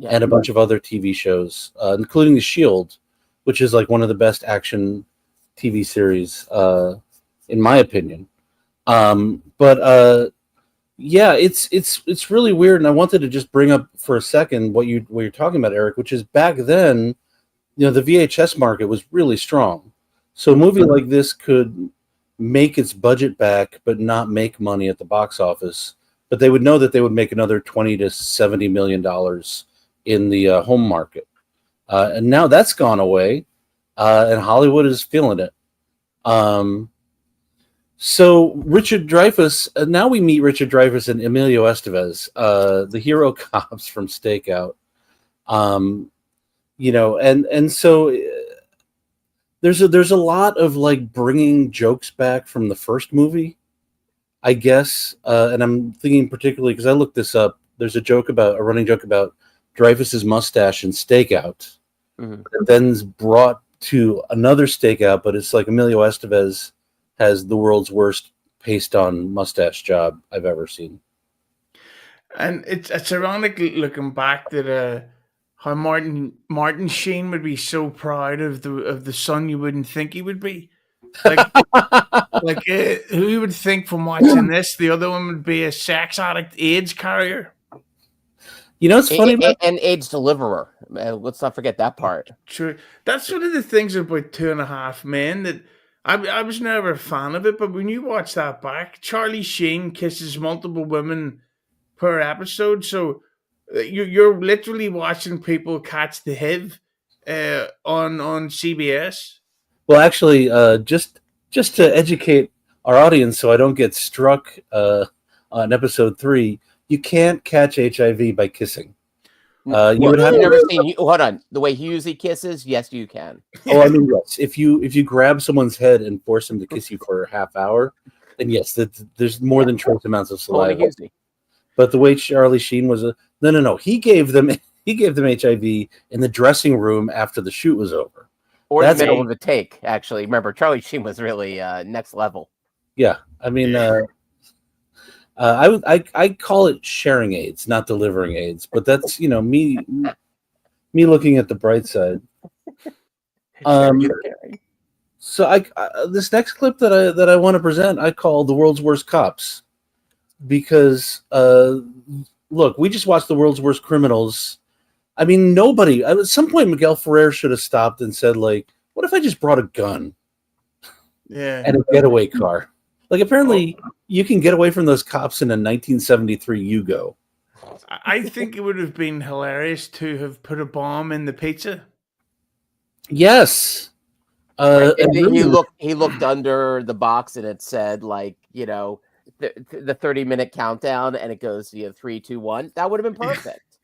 and a bunch of other TV shows, including The Shield, which is like one of the best action TV series, in my opinion. Yeah, it's really weird, and I wanted to just bring up for a second what you're talking about, Eric, which is back then, the VHS market was really strong. So a movie like this could make its budget back, but not make money at the box office. But they would know that they would make another $20 to $70 million in the home market, and now that's gone away, and Hollywood is feeling it. So Richard Dreyfuss, now we meet Richard Dreyfuss and Emilio Estevez, the hero cops from Stakeout. And so there's a lot of like bringing jokes back from the first movie, I guess. And I'm thinking particularly because I looked this up. There's a running joke about Dreyfuss's mustache in Stakeout, and then brought to another Stakeout, but it's like Emilio Estevez has the world's worst paste-on mustache job I've ever seen. And it's ironic looking back that how Martin Sheen would be so proud of the son you wouldn't think he would be. Like, who you would think from watching this, the other one would be a sex addict, AIDS carrier. It's funny and AIDS deliverer. Let's not forget that part. True. That's one of the things about 2.5 Men that I was never a fan of it, but when you watch that back, Charlie Sheen kisses multiple women per episode, so you're literally watching people catch the HIV on CBS. Well, actually, just to educate our audience, so I don't get struck on episode 3, you can't catch HIV by kissing. You would have never seen. Hold on, the way Hughezy kisses, yes, you can. Oh, I mean, yes. If you grab someone's head and force them to kiss you for a half hour, then yes, there's more than trace amounts of saliva. But the way Charlie Sheen was no, he gave them HIV in the dressing room after the shoot was over, or in the middle of the take. Actually, remember, Charlie Sheen was really next level. Yeah, I mean. I call it sharing AIDS, not delivering AIDS, but that's me looking at the bright side. So this next clip that I want to present, I call The World's Worst Cops, because look, we just watched The World's Worst Criminals. I mean, nobody at some point Miguel Ferrer should have stopped and said, like, what if I just brought a gun? Yeah. And a getaway car? Like, apparently, you can get away from those cops in a 1973 Yugo. I think it would have been hilarious to have put a bomb in the pizza. Yes. Right. And he looked under the box and it said, like, you know, the 30-minute countdown, and it goes, 3, 2, 1. That would have been perfect.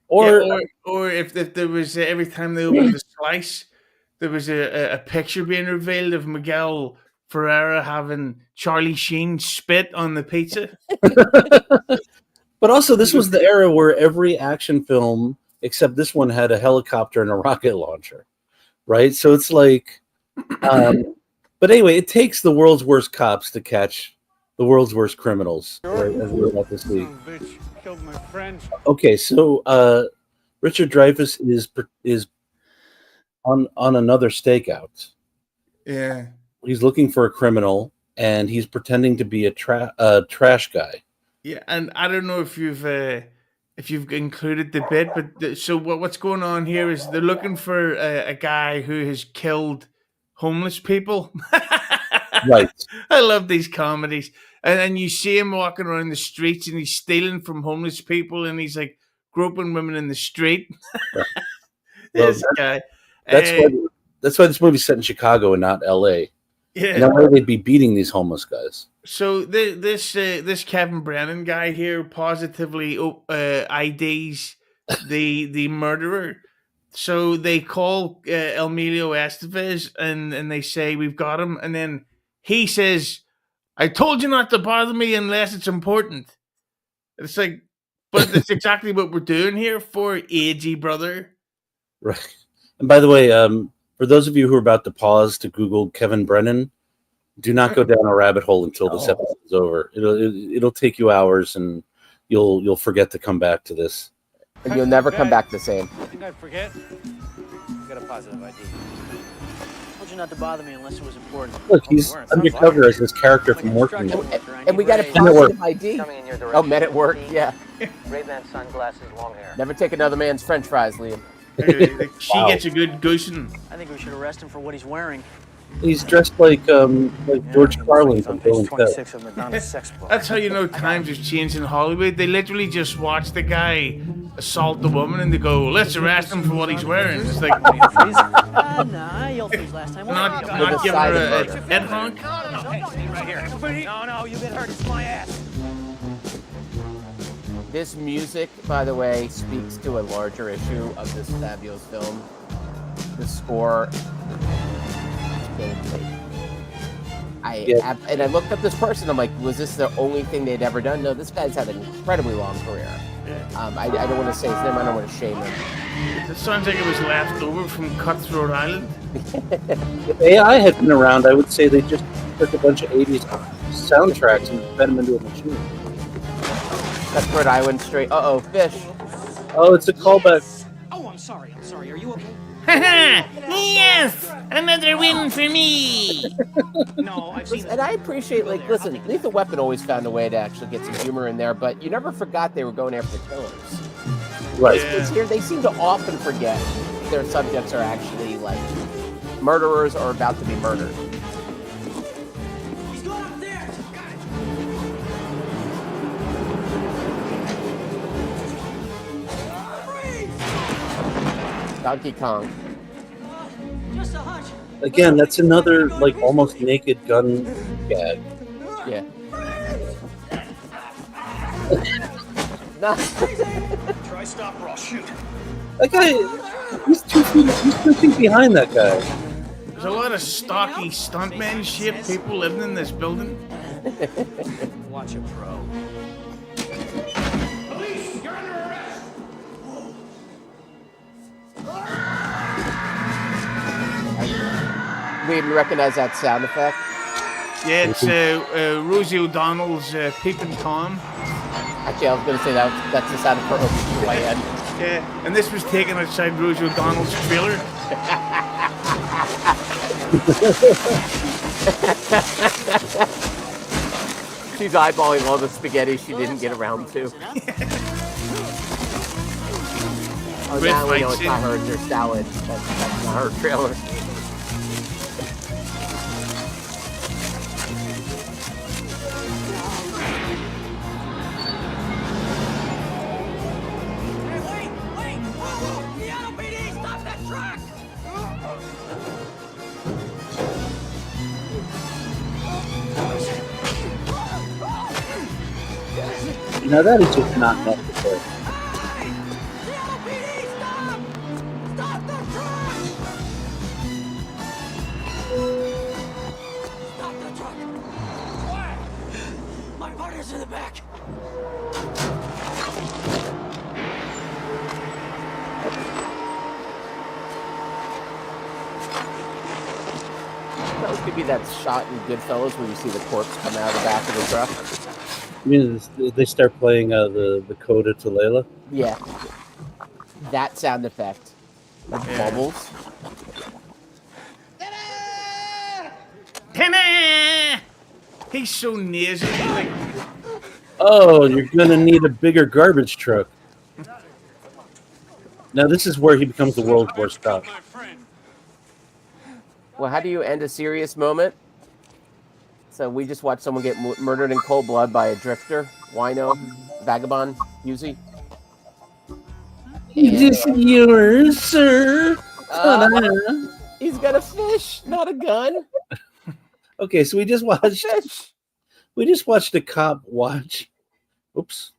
Or if there was every time they opened the slice, there was a picture being revealed of Miguel Ferreira having Charlie Sheen spit on the pizza. But also, this was the era where every action film, except this one, had a helicopter and a rocket launcher, right? So it's like, but anyway, it takes the world's worst cops to catch the world's worst criminals, right, as we're about to see. Killed my friend. Okay, so Richard Dreyfuss is on another stakeout. Yeah, he's looking for a criminal, and he's pretending to be a trash guy. Yeah, and I don't know if you've included the bit, but so what's going on here is they're looking for a guy who has killed homeless people. Right. I love these comedies, and you see him walking around the streets, and he's stealing from homeless people, and he's like groping women in the street. Right. This guy. That's why this movie's set in Chicago and not L.A. Yeah, no way they'd be beating these homeless guys. So this Kevin Brennan guy here positively IDs the murderer. So they call Emilio Estevez and they say, we've got him, and then he says, "I told you not to bother me unless it's important." It's like, but that's exactly what we're doing here for AG brother. Right. And by the way, for those of you who are about to pause to Google Kevin Brennan, do not go down a rabbit hole until this episode is over. It'll take you hours, and you'll forget to come back to this. And you'll never come back the same. I think I'd forget. I got a positive ID. I told you not to bother me unless it was important. Look, he's undercover as this character from Working. And we got a positive ID. Oh, Men at Work, yeah. Ray-Ban sunglasses, long hair. Never take another man's French fries, Liam. She gets a good goosing. I think we should arrest him for what he's wearing. He's dressed like George Carlin from Bill and Ted. That's how you know times have changed in Hollywood. They literally just watch the guy assault the woman and they go, "Let's arrest him for what he's wearing." It's like, Nah, you'll freeze last time. not give her a head honk. Right here. No, you get hurt. It's my ass. This music, by the way, speaks to a larger issue of this fabulous film. The score. And I looked up this person. I'm like, was this the only thing they'd ever done? No, this guy's had an incredibly long career. I don't want to say his name. I don't want to shame him. It sounds like it was left over from Cutthroat Island. If AI had been around, I would say they just took a bunch of 80s soundtracks and fed them into a machine. Cutthroat Island straight. Uh-oh, fish. Oh, it's a callback. Oh, I'm sorry. Are you okay? Yes! Another win for me! No, I've seen. And I appreciate, like, listen, Lethal Weapon always found a way to actually get some humor in there, but you never forgot they were going after killers. Right. It's here, they seem to often forget their subjects are actually, like, murderers or about to be murdered. He's going up there! Donkey Kong. Just a hunch. Again, that's another, like, almost naked gun gag. Yeah. No. Try stop or I'll shoot. That guy, he's 2 feet behind that guy. There's a lot of stocky stuntman shit people living in this building. Watch it, bro. Police, you're under arrest. We even recognize that sound effect. Yeah, it's Rosie O'Donnell's Peeping Tom. Actually, I was going to say that's the sound of her opening to my head. Yeah, and this was taken outside Rosie O'Donnell's trailer. She's eyeballing all the spaghetti she didn't get around to. Oh, now we know it's not her, it's her salad. That's not her trailer. truck! Now that is just not necessary. Stop the truck! Stop the truck! Quiet! My partner's in the back. That could be that shot in Goodfellas where you see the corpse come out of the back of the truck. You mean they start playing the coda to Layla? Yeah. That sound effect. Like bubbles. Ta-da! He's so nasally. Like, Oh, you're gonna need a bigger garbage truck. Now this is where he becomes the world's worst cop. Well, how do you end a serious moment? So we just watched someone get murdered in cold blood by a drifter, wino, vagabond, Hughezy. Is this yours, sir? He's got a fish, not a gun. Okay, so we just watched a cop watch. Oops,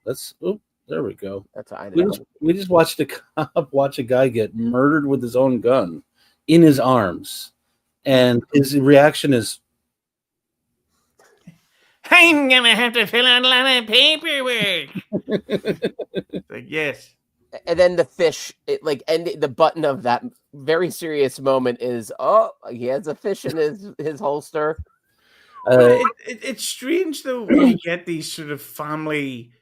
there we go. That's what I know. We just watched a cop watch a guy get murdered with his own gun in his arms, and his reaction is, I'm gonna have to fill out a lot of paperwork. Like, yes. And then the fish, and the button of that very serious moment is, he has a fish in his holster. It's strange though when you get these sort of family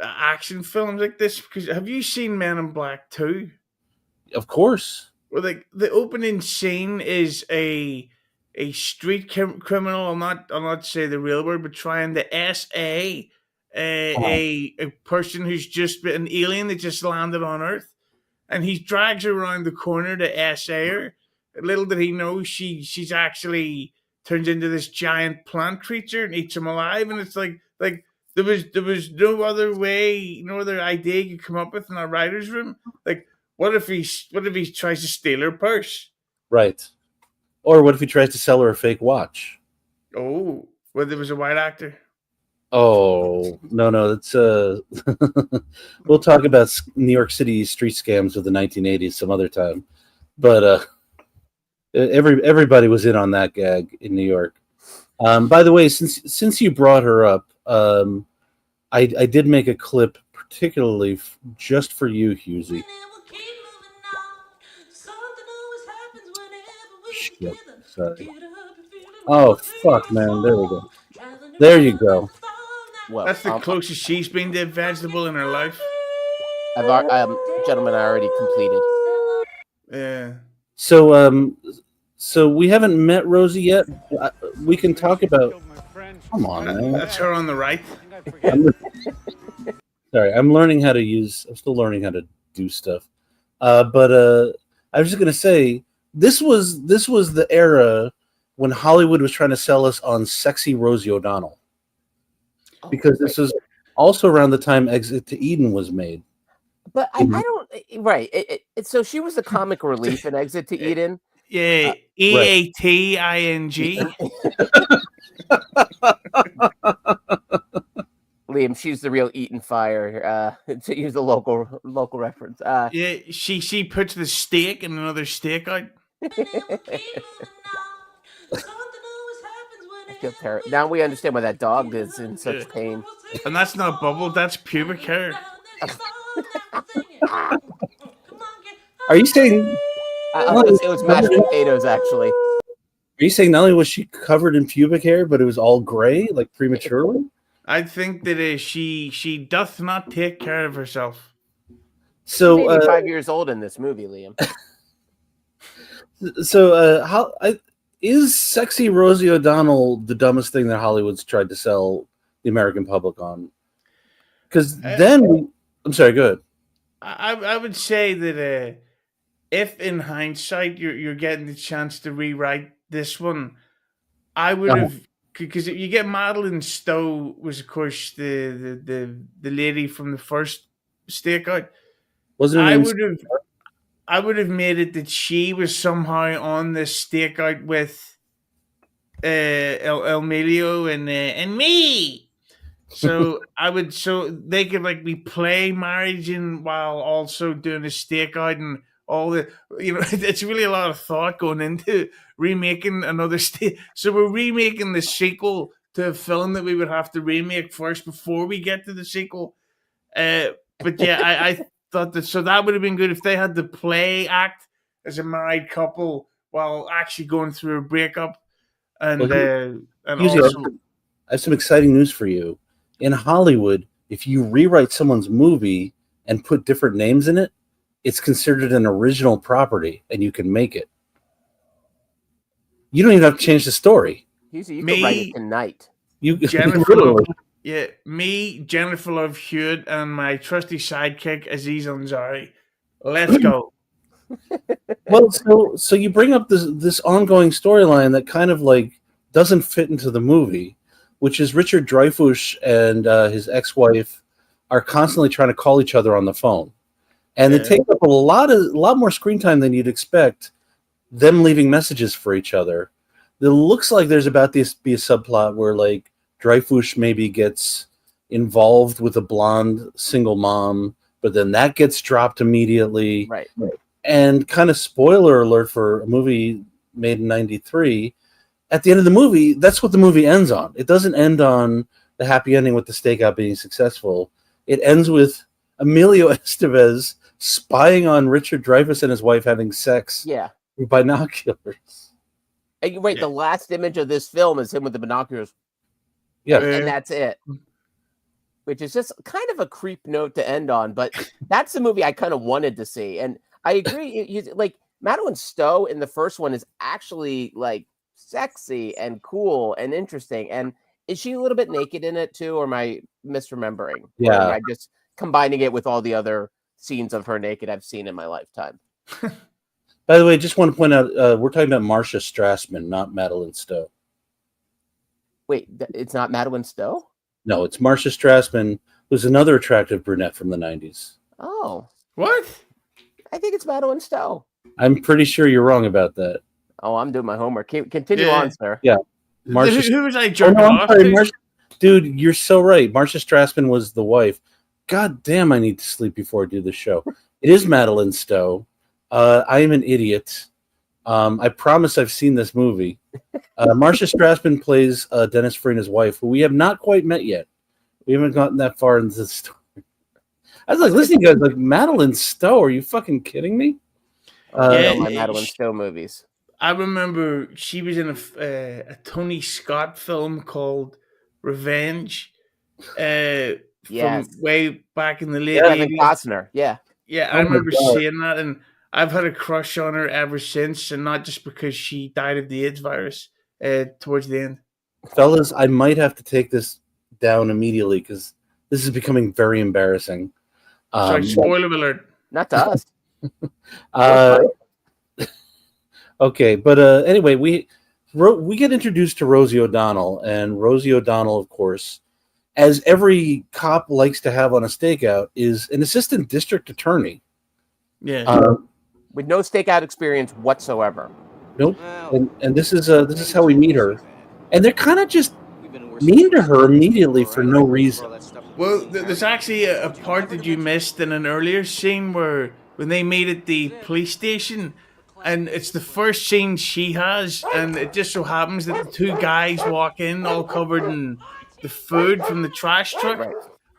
action films like this, because have you seen Men in Black 2? Of course. Well, like the opening scene is a street criminal. I'll not say the real word, but trying to SA a person who's just been an alien that just landed on Earth, and he drags her around the corner to SA her. Little did he know she's actually turns into this giant plant creature and eats him alive. And it's like there was no other way, no other idea you could come up with in a writer's room. Like, what if he tries to steal her purse? right. Or what if he tries to sell her a fake watch? Oh, well, there was a white actor. Oh, no, it's we'll talk about New York City street scams of the 1980s some other time. But everybody was in on that gag in New York. By the way, since you brought her up, I did make a clip particularly just for you, Hughezy. Shit, sorry. Oh, fuck, man. There we go. There you go. Well, that's the closest she's been to a vegetable in her life. Gentlemen, I already completed. Yeah. So we haven't met Rosie yet. We can talk about. Come on, man. That's her on the right. Sorry, I'm still learning how to do stuff. But I was just gonna say this was the era when Hollywood was trying to sell us on sexy Rosie O'Donnell. Because this was also around the time Exit to Eden was made. But I don't. Right. So she was the comic relief in Exit to Eden. Yeah. EATING. Liam, she's the real Eaton Fire. To use a local reference. Yeah. She puts the steak in another Stakeout. I feel terrible. Now we understand why that dog is in such pain. And that's not bubble, that's pubic hair. Are you saying it was mashed potatoes, actually? Are you saying not only was she covered in pubic hair, but it was all gray, like prematurely? I think that she doth not take care of herself. So 85 years old in this movie, Liam. So is sexy Rosie O'Donnell the dumbest thing that Hollywood's tried to sell the American public on? Because then, I'm sorry, go ahead. I would say that if in hindsight you're getting the chance to rewrite this one, I would have, because you get Madeline Stowe was of course the lady from the first Stakeout. Wasn't I would have. I would have made it that she was somehow on this stakeout with Emilio and me. So so they could like be play marriage and while also doing a stakeout and all the it's really a lot of thought going into remaking another state. So we're remaking the sequel to a film that we would have to remake first before we get to the sequel. But yeah, I thought that would have been good if they had the play act as a married couple while actually going through a breakup. And Hughes, also, I have some exciting news for you. In Hollywood, if you rewrite someone's movie and put different names in it, it's considered an original property, and you can make it. You don't even have to change the story. You can write it tonight. Jennifer Love, Jennifer Love Hewitt, and my trusty sidekick Aziz Ansari. Let's go. Well, so you bring up this ongoing storyline that kind of like doesn't fit into the movie, which is Richard Dreyfuss and his ex-wife are constantly trying to call each other on the phone, and they take up a lot more screen time than you'd expect. Them leaving messages for each other. It looks like there's about to be a subplot where like Dreyfuss maybe gets involved with a blonde single mom, but then that gets dropped immediately. Right. And kind of spoiler alert for a movie made in '93. At the end of the movie, that's what the movie ends on. It doesn't end on the happy ending with the stakeout being successful. It ends with Emilio Estevez spying on Richard Dreyfuss and his wife having sex. Yeah. With binoculars. And wait, the last image of this film is him with the binoculars. Yeah. And that's it. Which is just kind of a creep note to end on, but that's the movie I kind of wanted to see. And I agree. Like Madeline Stowe in the first one is actually like sexy and cool and interesting. And is she a little bit naked in it too, or am I misremembering? Yeah. Or am I just combining it with all the other scenes of her naked I've seen in my lifetime? By the way, just want to point out, we're talking about Marcia Strassman, not Madeline Stowe. Wait, it's not Madeline Stowe? No, it's Marcia Strassman, who's another attractive brunette from the 90s. Oh. What? I think it's Madeline Stowe. I'm pretty sure you're wrong about that. Oh, I'm doing my homework. Continue on, sir. Yeah. Who was I jerking off sorry, to? Marcia, dude, you're so right. Marcia Strassman was the wife. God damn, I need to sleep before I do this show. It is Madeline Stowe. I am an idiot. I promise I've seen this movie. Marcia Strassman plays Dennis Farina's wife, who we have not quite met yet. We haven't gotten that far into the story. I was like, listening to you guys, like, Madeline Stowe, are you fucking kidding me? My Madeline Stowe movies. I remember she was in a Tony Scott film called Revenge. Yes. From way back in the late 80s. Costner. Yeah. Yeah, I remember seeing that, and I've had a crush on her ever since, and not just because she died of the AIDS virus towards the end. Fellas, I might have to take this down immediately because this is becoming very embarrassing. Sorry, spoiler alert. Not to us. Okay, but anyway, we get introduced to Rosie O'Donnell, and Rosie O'Donnell, of course, as every cop likes to have on a stakeout, is an assistant district attorney. Yeah. With no stakeout experience whatsoever. Nope. And this is how we meet her, and they're kind of just mean to her immediately for no reason. Well, there's actually a part that you missed in an earlier scene when they meet at the police station, and it's the first scene she has, and it just so happens that the two guys walk in all covered in the food from the trash truck,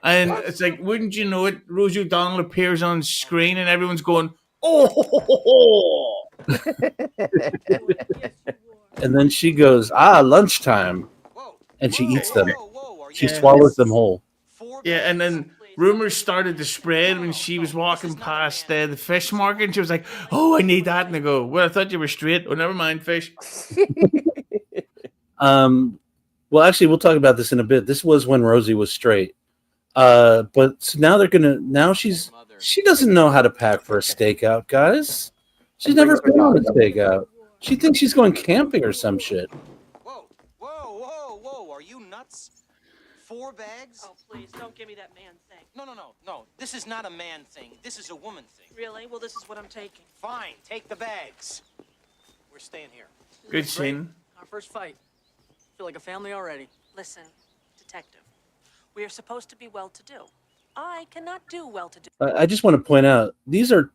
and it's like, wouldn't you know it, Rosie O'Donnell appears on screen, and everyone's going, oh! And then she goes, lunchtime, and she eats them. She swallows them whole. Yeah, and then rumors started to spread when she was walking past the fish market, and she was like, oh, I need that. And I go, well, I thought you were straight. Oh, never mind, fish. Well, actually, we'll talk about this in a bit. This was when Rosie was straight. But so now she doesn't know how to pack for a stakeout, guys. She's never been on a stakeout. She thinks she's going camping or some shit. Whoa, are you nuts? 4 bags? Oh, please, don't give me that man thing. No. This is not a man thing. This is a woman thing. Really? Well, this is what I'm taking. Fine, take the bags. We're staying here. Good scene. Our first fight. Feel like a family already. Listen, detective, we are supposed to be well-to-do. I cannot do well-to-do. I just want to point out, these are...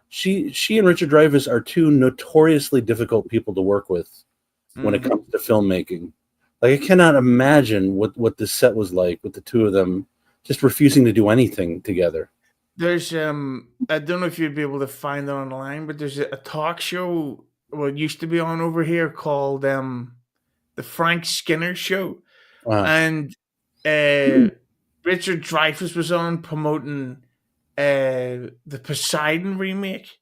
She and Richard Dreyfuss are two notoriously difficult people to work with when it comes to filmmaking. Like, I cannot imagine what this set was like with the two of them just refusing to do anything together. There's I don't know if you'd be able to find it online, but there's a talk show, well, it used to be on over here, called the Frank Skinner Show. Wow. And Richard Dreyfuss was on promoting the Poseidon remake.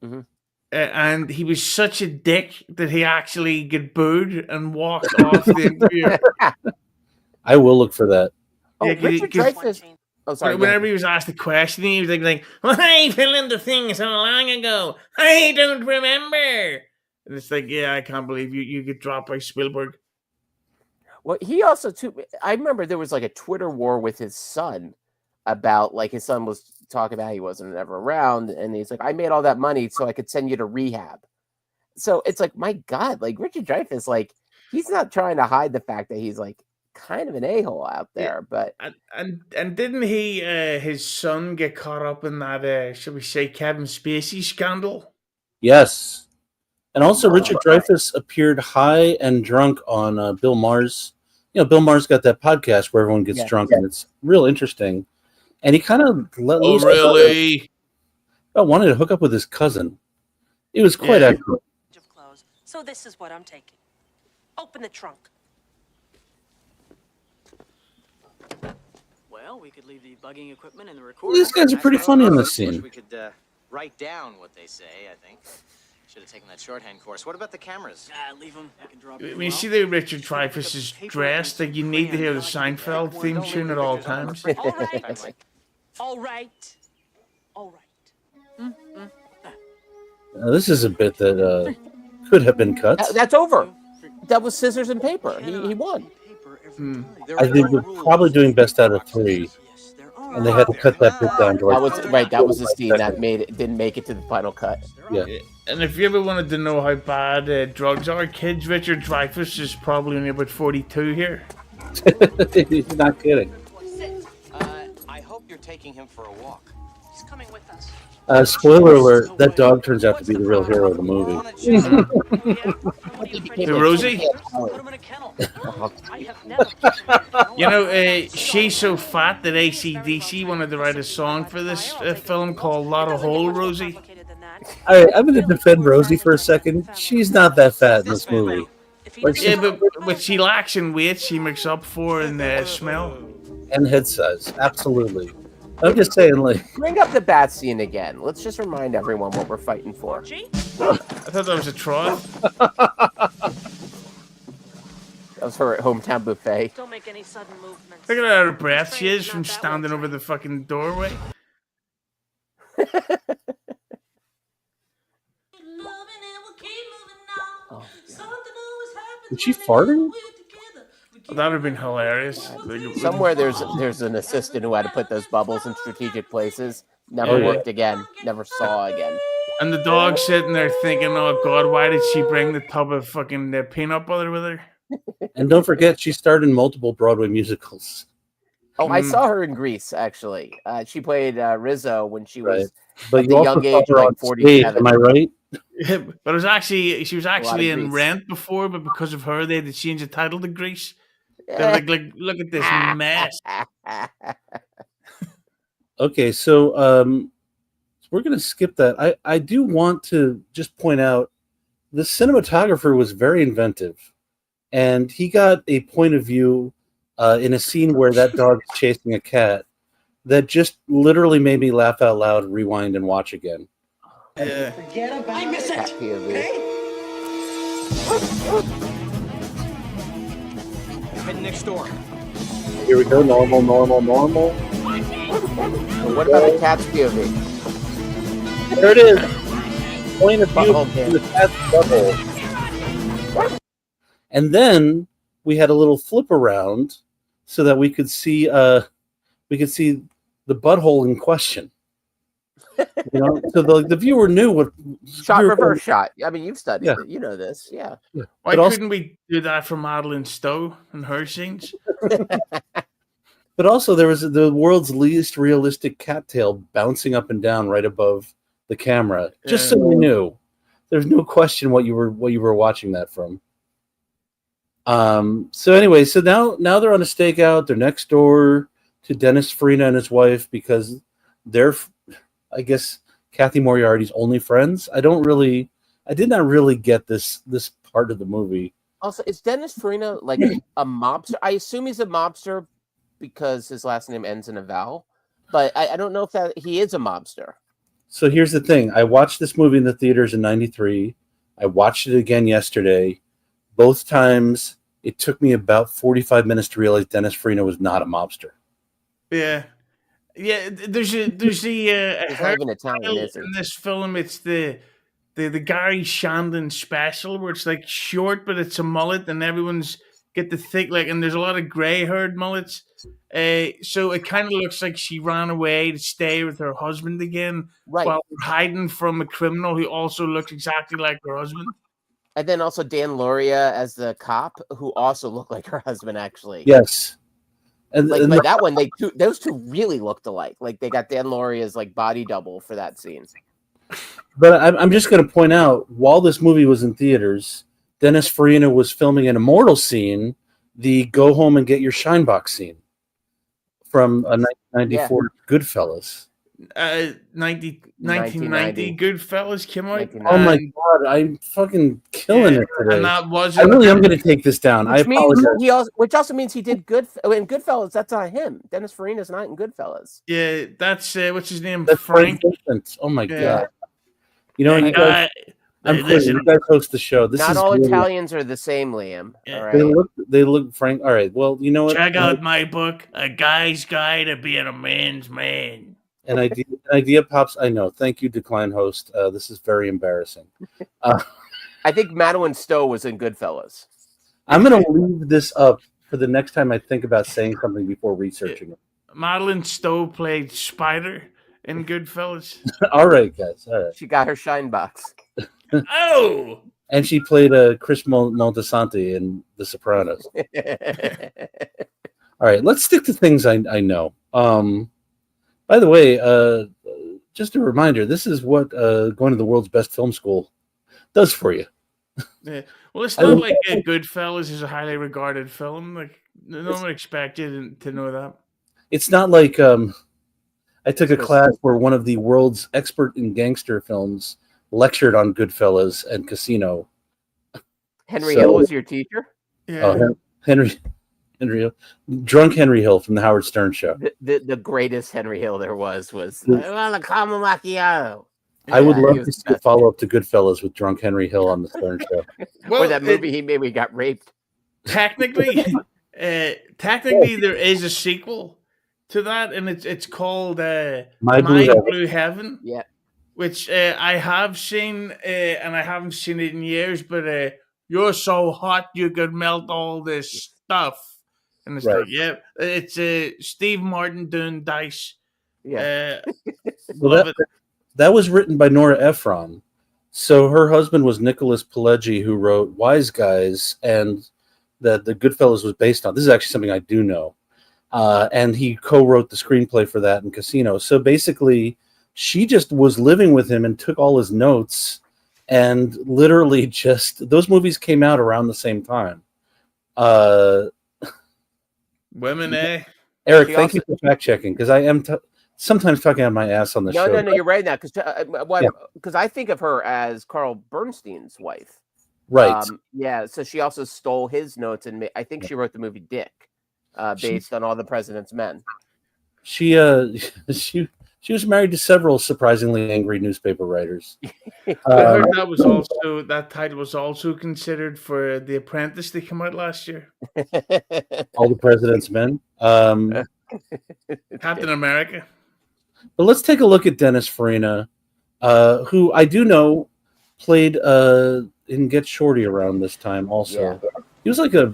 Mm-hmm. And he was such a dick that he actually got booed and walked off the interview. I will look for that. Yeah, Richard Dreyfuss. Oh, sorry. Whenever he was asked a question, he was like, "Well, I fell into things so long ago. I don't remember." And it's like, yeah, I can't believe you get dropped by Spielberg. Well, he also too. I remember there was like a Twitter war with his son about, like, his son was talking about he wasn't ever around, and he's like, "I made all that money so I could send you to rehab." So it's like, my God, like Richard Dreyfuss, like, he's not trying to hide the fact that he's like kind of an a-hole out there, but and didn't he his son get caught up in that shall we say Kevin Spacey scandal? Yes. And also Richard Dreyfuss appeared high and drunk on Bill Maher's. You know, Bill Maher's got that podcast where everyone gets drunk, and it's real interesting. And he kind of let loose. Really? I wanted to hook up with his cousin. It was quite accurate. So this is what I'm taking. Open the trunk. Well, we could leave the bugging equipment in the recorder. These guys are pretty funny in this scene. We could write down what they say, I think. Should have taken that shorthand course. What about the cameras? Leave them. I can drop When you see the Richard Dreyfuss is dressed, like, you need to hear the Seinfeld theme tune at all times. All right. This is a bit that could have been cut. That's over. That was scissors and paper. He won. I think we're probably doing best out of 3, and they had to cut that bit down. To That was the scene that didn't make it to the final cut. Yeah. And if you ever wanted to know how bad drugs are, kids, Richard Dreyfuss is probably only about 42 here. He's not kidding. I hope you're taking him for a walk. He's coming with us. Spoiler alert, that dog turns out to be the real hero of the movie. Rosie? You know, she's so fat that AC/DC wanted to write a song for this film called Lot of Hole, Rosie. All right, I'm going to defend Rosie for a second. She's not that fat in this movie. Like, yeah, but she lacks in weight. She makes up for in smell. And head size, absolutely. I'm just saying, like... Bring up the bat scene again. Let's just remind everyone what we're fighting for. I thought that was a trough. That was her hometown buffet. Don't make any sudden movements. Look at how out of breath she is from standing over the fucking doorway. Is she farting? Well, that would have been hilarious. Somewhere there's an assistant who had to put those bubbles in strategic places. Never worked again. Never saw again. And the dog sitting there thinking, "Oh God, why did she bring the tub of fucking peanut butter with her?" And don't forget, she starred in multiple Broadway musicals. Oh, I saw her in Grease, actually. She played Rizzo when she was but at the young age of like 47. Am I right? But she was actually in Rent before, but because of her, they had to change the title to Grease. They're like, look at this mess. Okay, so we're going to skip that. I do want to just point out the cinematographer was very inventive, and he got a point of view in a scene where that dog's chasing a cat that just literally made me laugh out loud, rewind, and watch again. Forget about I miss it. Heading next door. Here we go. Normal. Well, what about the cat's POV? There it is. Point of view in the cat's bubble. And then we had a little flip around so that we could see we could see the butthole in question. So the viewer knew what shot reverse shot. I mean, you've studied Yeah. it. You know this. Yeah. Why couldn't we do that for Madeline Stowe and her scenes? But also, there was the world's least realistic cattail bouncing up and down right above the camera, just so you knew. There's no question what you were watching that from. So anyway, so now they're on a stakeout. They're next door to Dennis Farina and his wife because they're, I guess, Kathy Moriarty's only friends. I did not really get this part of the movie. Also, is Dennis Farina like a mobster? I assume he's a mobster because his last name ends in a vowel, but I don't know if that he is a mobster. So here's the thing. I watched this movie in the theaters in 93. I watched it again yesterday. Both times, it took me about 45 minutes to realize Dennis Farina was not a mobster. Yeah. Yeah, there's the not even Italian, is he? in this film. It's the Gary Shandling special where it's like short, but it's a mullet, and everyone's get the thick and there's a lot of gray-haired mullets. So it kind of looks like she ran away to stay with her husband again, while hiding from a criminal who also looks exactly like her husband. And then also Dan Lauria as the cop, who also looked like her husband, actually. Yes. And that one, those two really looked alike. Like they got Dan Lauria's body double for that scene. But I'm just going to point out, while this movie was in theaters, Dennis Farina was filming an immortal scene, the "Go Home and Get Your Shine Box" scene from a 1994 Goodfellas. 1990 Goodfellas came out. Oh my God, I'm fucking killing it today. And that was I really am going to take this down. I apologize. Which also means he did good in Goodfellas. That's not him. Dennis Farina's not in Goodfellas. Yeah, that's what's his name? That's Frank. Oh my God. You know, you guys, I'm quitting. You guys host the show. Not all Italians are the same, Liam. Yeah. All right. They look Frank. All right. Well, you know what? Check out my book, A Guy's Guide to Being a Man's Man. An idea pops. I know. Thank you, Decline host. This is very embarrassing. I think Madeline Stowe was in Goodfellas. I'm going to leave this up for the next time I think about saying something before researching it. Madeline Stowe played Spider in Goodfellas. All right, guys. All right. She got her shine box. Oh! And she played Chris Montesanti in The Sopranos. All right, let's stick to things I know. By the way, just a reminder, this is what going to the world's best film school does for you. Yeah. Well, it's not like Goodfellas is a highly regarded film. Like no one expected to know that. It's not like I took a class where one of the world's expert in gangster films lectured on Goodfellas and Casino. Henry Hill was your teacher? Yeah. Henry Hill. Drunk Henry Hill from the Howard Stern Show. The greatest Henry Hill there was I want a caramel macchiato. I would love to see a follow-up to Goodfellas with Drunk Henry Hill on the Stern Show. Or that movie he maybe got raped. Technically, there is a sequel to that, and it's called My Blue Heaven. Yeah. Which I have seen, and I haven't seen it in years, but you're so hot you could melt all this stuff. And it's like, yeah, it's Steve Martin doing Dice. Yeah. Well, that was written by Nora Ephron. So her husband was Nicholas Pileggi, who wrote Wise Guys, and that the Goodfellas was based on. This is actually something I do know. And he co-wrote the screenplay for that in Casino. So basically, she just was living with him and took all his notes, and literally just those movies came out around the same time. Women, eh? Eric, thank you for fact checking, because I am sometimes talking out my ass on the show. No, you're right now, because I think of her as Carl Bernstein's wife. Right. Yeah, so she also stole his notes, and I think she wrote the movie Dick, based on All the President's Men. She was married to several surprisingly angry newspaper writers. I heard that title was also considered for The Apprentice that came out last year. All the President's Men. Captain America. But let's take a look at Dennis Farina, who I do know played in Get Shorty around this time also. Yeah. He was like a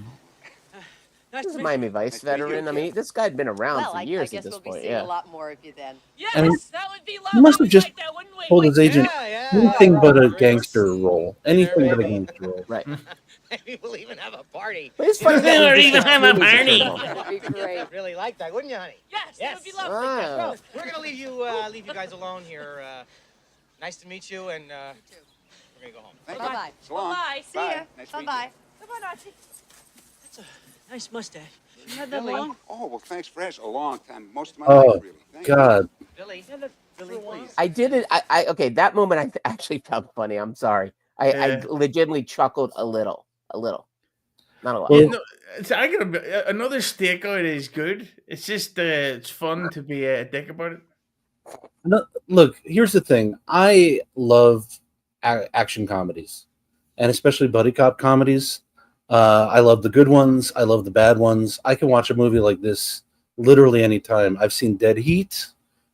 Nice He's to a meet Miami you. Vice veteran. I mean, this guy'd been around Well, for I years guess at this we'll be point. seeing Yeah. a lot more of you then. Yes, I mean, that would be he lovely. must I have would just like that, wouldn't we? told his agent anything but a Great. gangster role. Anything but a maybe. gangster role. Right. Maybe we'll even have a party. But it's funny that Or we even just have watched a movies in party. film. That'd be great. Really like that, wouldn't you, honey? Yes, that would be Yes. lovely. Ah. Well, we're gonna leave you guys alone here. Nice to meet you, and we're gonna go home. Bye-bye. So long. Bye. See ya. Nice to meet Bye-bye. you. Come on, Archie. That's a nice mustache. You had that Billy. long? Oh, well, thanks for asking. A long time. Most of my Oh, life, really. Thank you. God. Billy, please. I did it. Okay, that moment I actually found funny. I'm sorry. I legitimately chuckled a little. Not a lot. Well, No, I gotta, another Stakeout is good. It's just it's fun to be a dick about it. No, look, here's the thing. I love action comedies, and especially buddy cop comedies. I love the good ones. I love the bad ones. I can watch a movie like this literally anytime. I've seen Dead Heat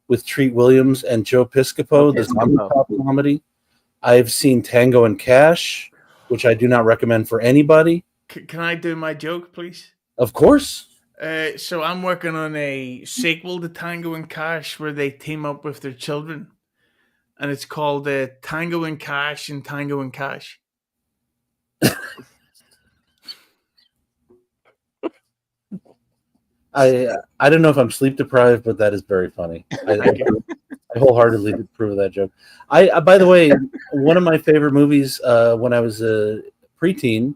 with Treat Williams and Joe Piscopo, the zombie cop comedy. I've seen Tango and Cash, which I do not recommend for anybody. Can I do my joke, please? Of course. So I'm working on a sequel to Tango and Cash where they team up with their children, and it's called Tango and Cash and Tango and Cash. I don't know if I'm sleep deprived, but that is very funny. I wholeheartedly approve of that joke. By the way, one of my favorite movies when I was a preteen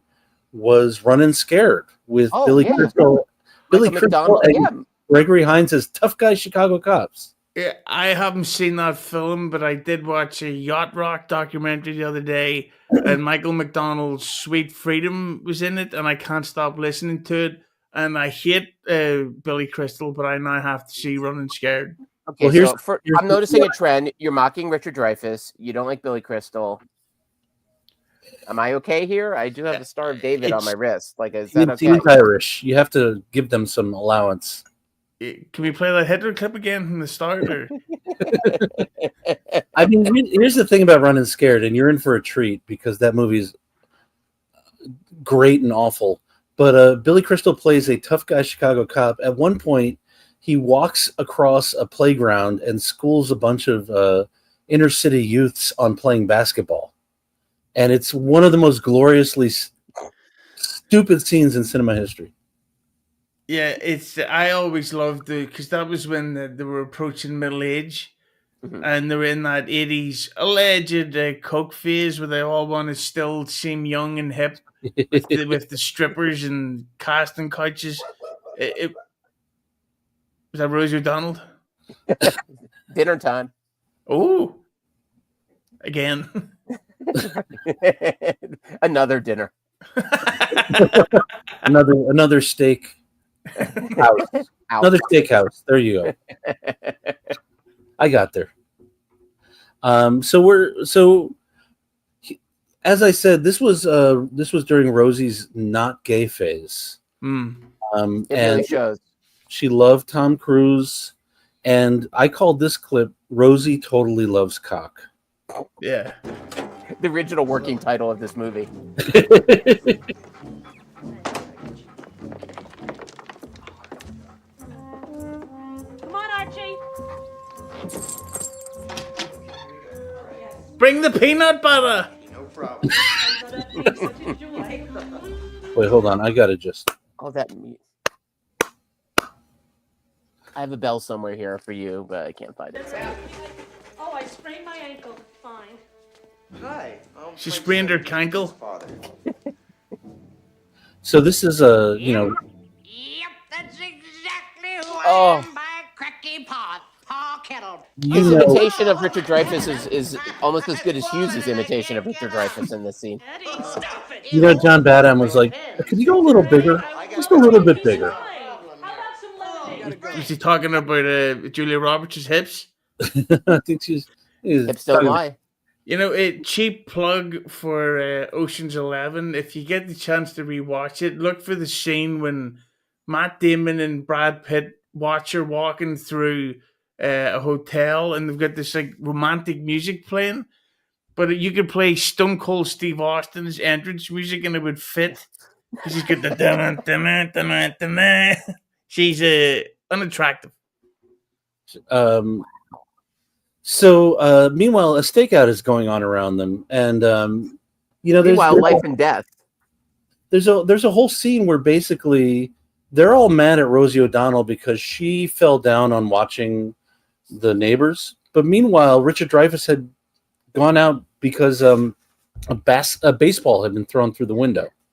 was Runnin' Scared with Billy Crystal. Billy Crystal and Gregory Hines as tough guy Chicago cops. Yeah, I haven't seen that film, but I did watch a Yacht Rock documentary the other day, and Michael McDonald's Sweet Freedom was in it, and I can't stop listening to it. And I hate Billy Crystal, but I now have to see Running Scared. Okay, well, I'm noticing a trend. You're mocking Richard Dreyfuss. You don't like Billy Crystal. Am I okay here? I do have the Star of David on my wrist. Like, is that okay? It's Irish. You have to give them some allowance. Can we play that Hitler clip again from the start? Or? I mean, here's the thing about Running Scared, and you're in for a treat because that movie's great and awful. But Billy Crystal plays a tough guy Chicago cop. At one point, he walks across a playground and schools a bunch of inner city youths on playing basketball. And it's one of the most gloriously stupid scenes in cinema history. Yeah, I always loved it because that was when they were approaching middle age, and they were in that 80s alleged coke phase where they all want to still seem young and hip with the strippers and casting couches. Was that Rosie O'Donnell? Dinner time. Oh, again. Another dinner. another steak house. Another steakhouse. There you go. I got there. As I said, this was during Rosie's not gay phase. It really shows. She loved Tom Cruise, and I called this clip "Rosie Totally Loves Cock." Yeah. The original working title of this movie. Come on, Archie. Bring the peanut butter. No problem. Wait, hold on. I gotta just. Oh, that meat. I have a bell somewhere here for you, but I can't find it. Oh, I sprained my ankle. Fine. Hi. She sprained her cankle. So this is a That's exactly who Oh. I am by cracky pot. Pa kettle. His imitation of Richard Dreyfuss is almost as good as Hughes' imitation of Richard Dreyfuss in this scene. John Badham was like, "Could you go a little bigger? Just a little bit bigger." Was he talking about Julia Roberts' hips? I think she's hips don't lie. You know, a cheap plug for Ocean's 11. If you get the chance to rewatch it, look for the scene when Matt Damon and Brad Pitt watch her walking through a hotel, and they've got this like romantic music playing. But you could play Stone Cold Steve Austin's entrance music, and it would fit She's got the she's unattractive. Meanwhile, a stakeout is going on around them, and there's life and death. There's a whole scene where basically they're all mad at Rosie O'Donnell because she fell down on watching The Neighbors. But meanwhile, Richard Dreyfuss had gone out because a baseball had been thrown through the window.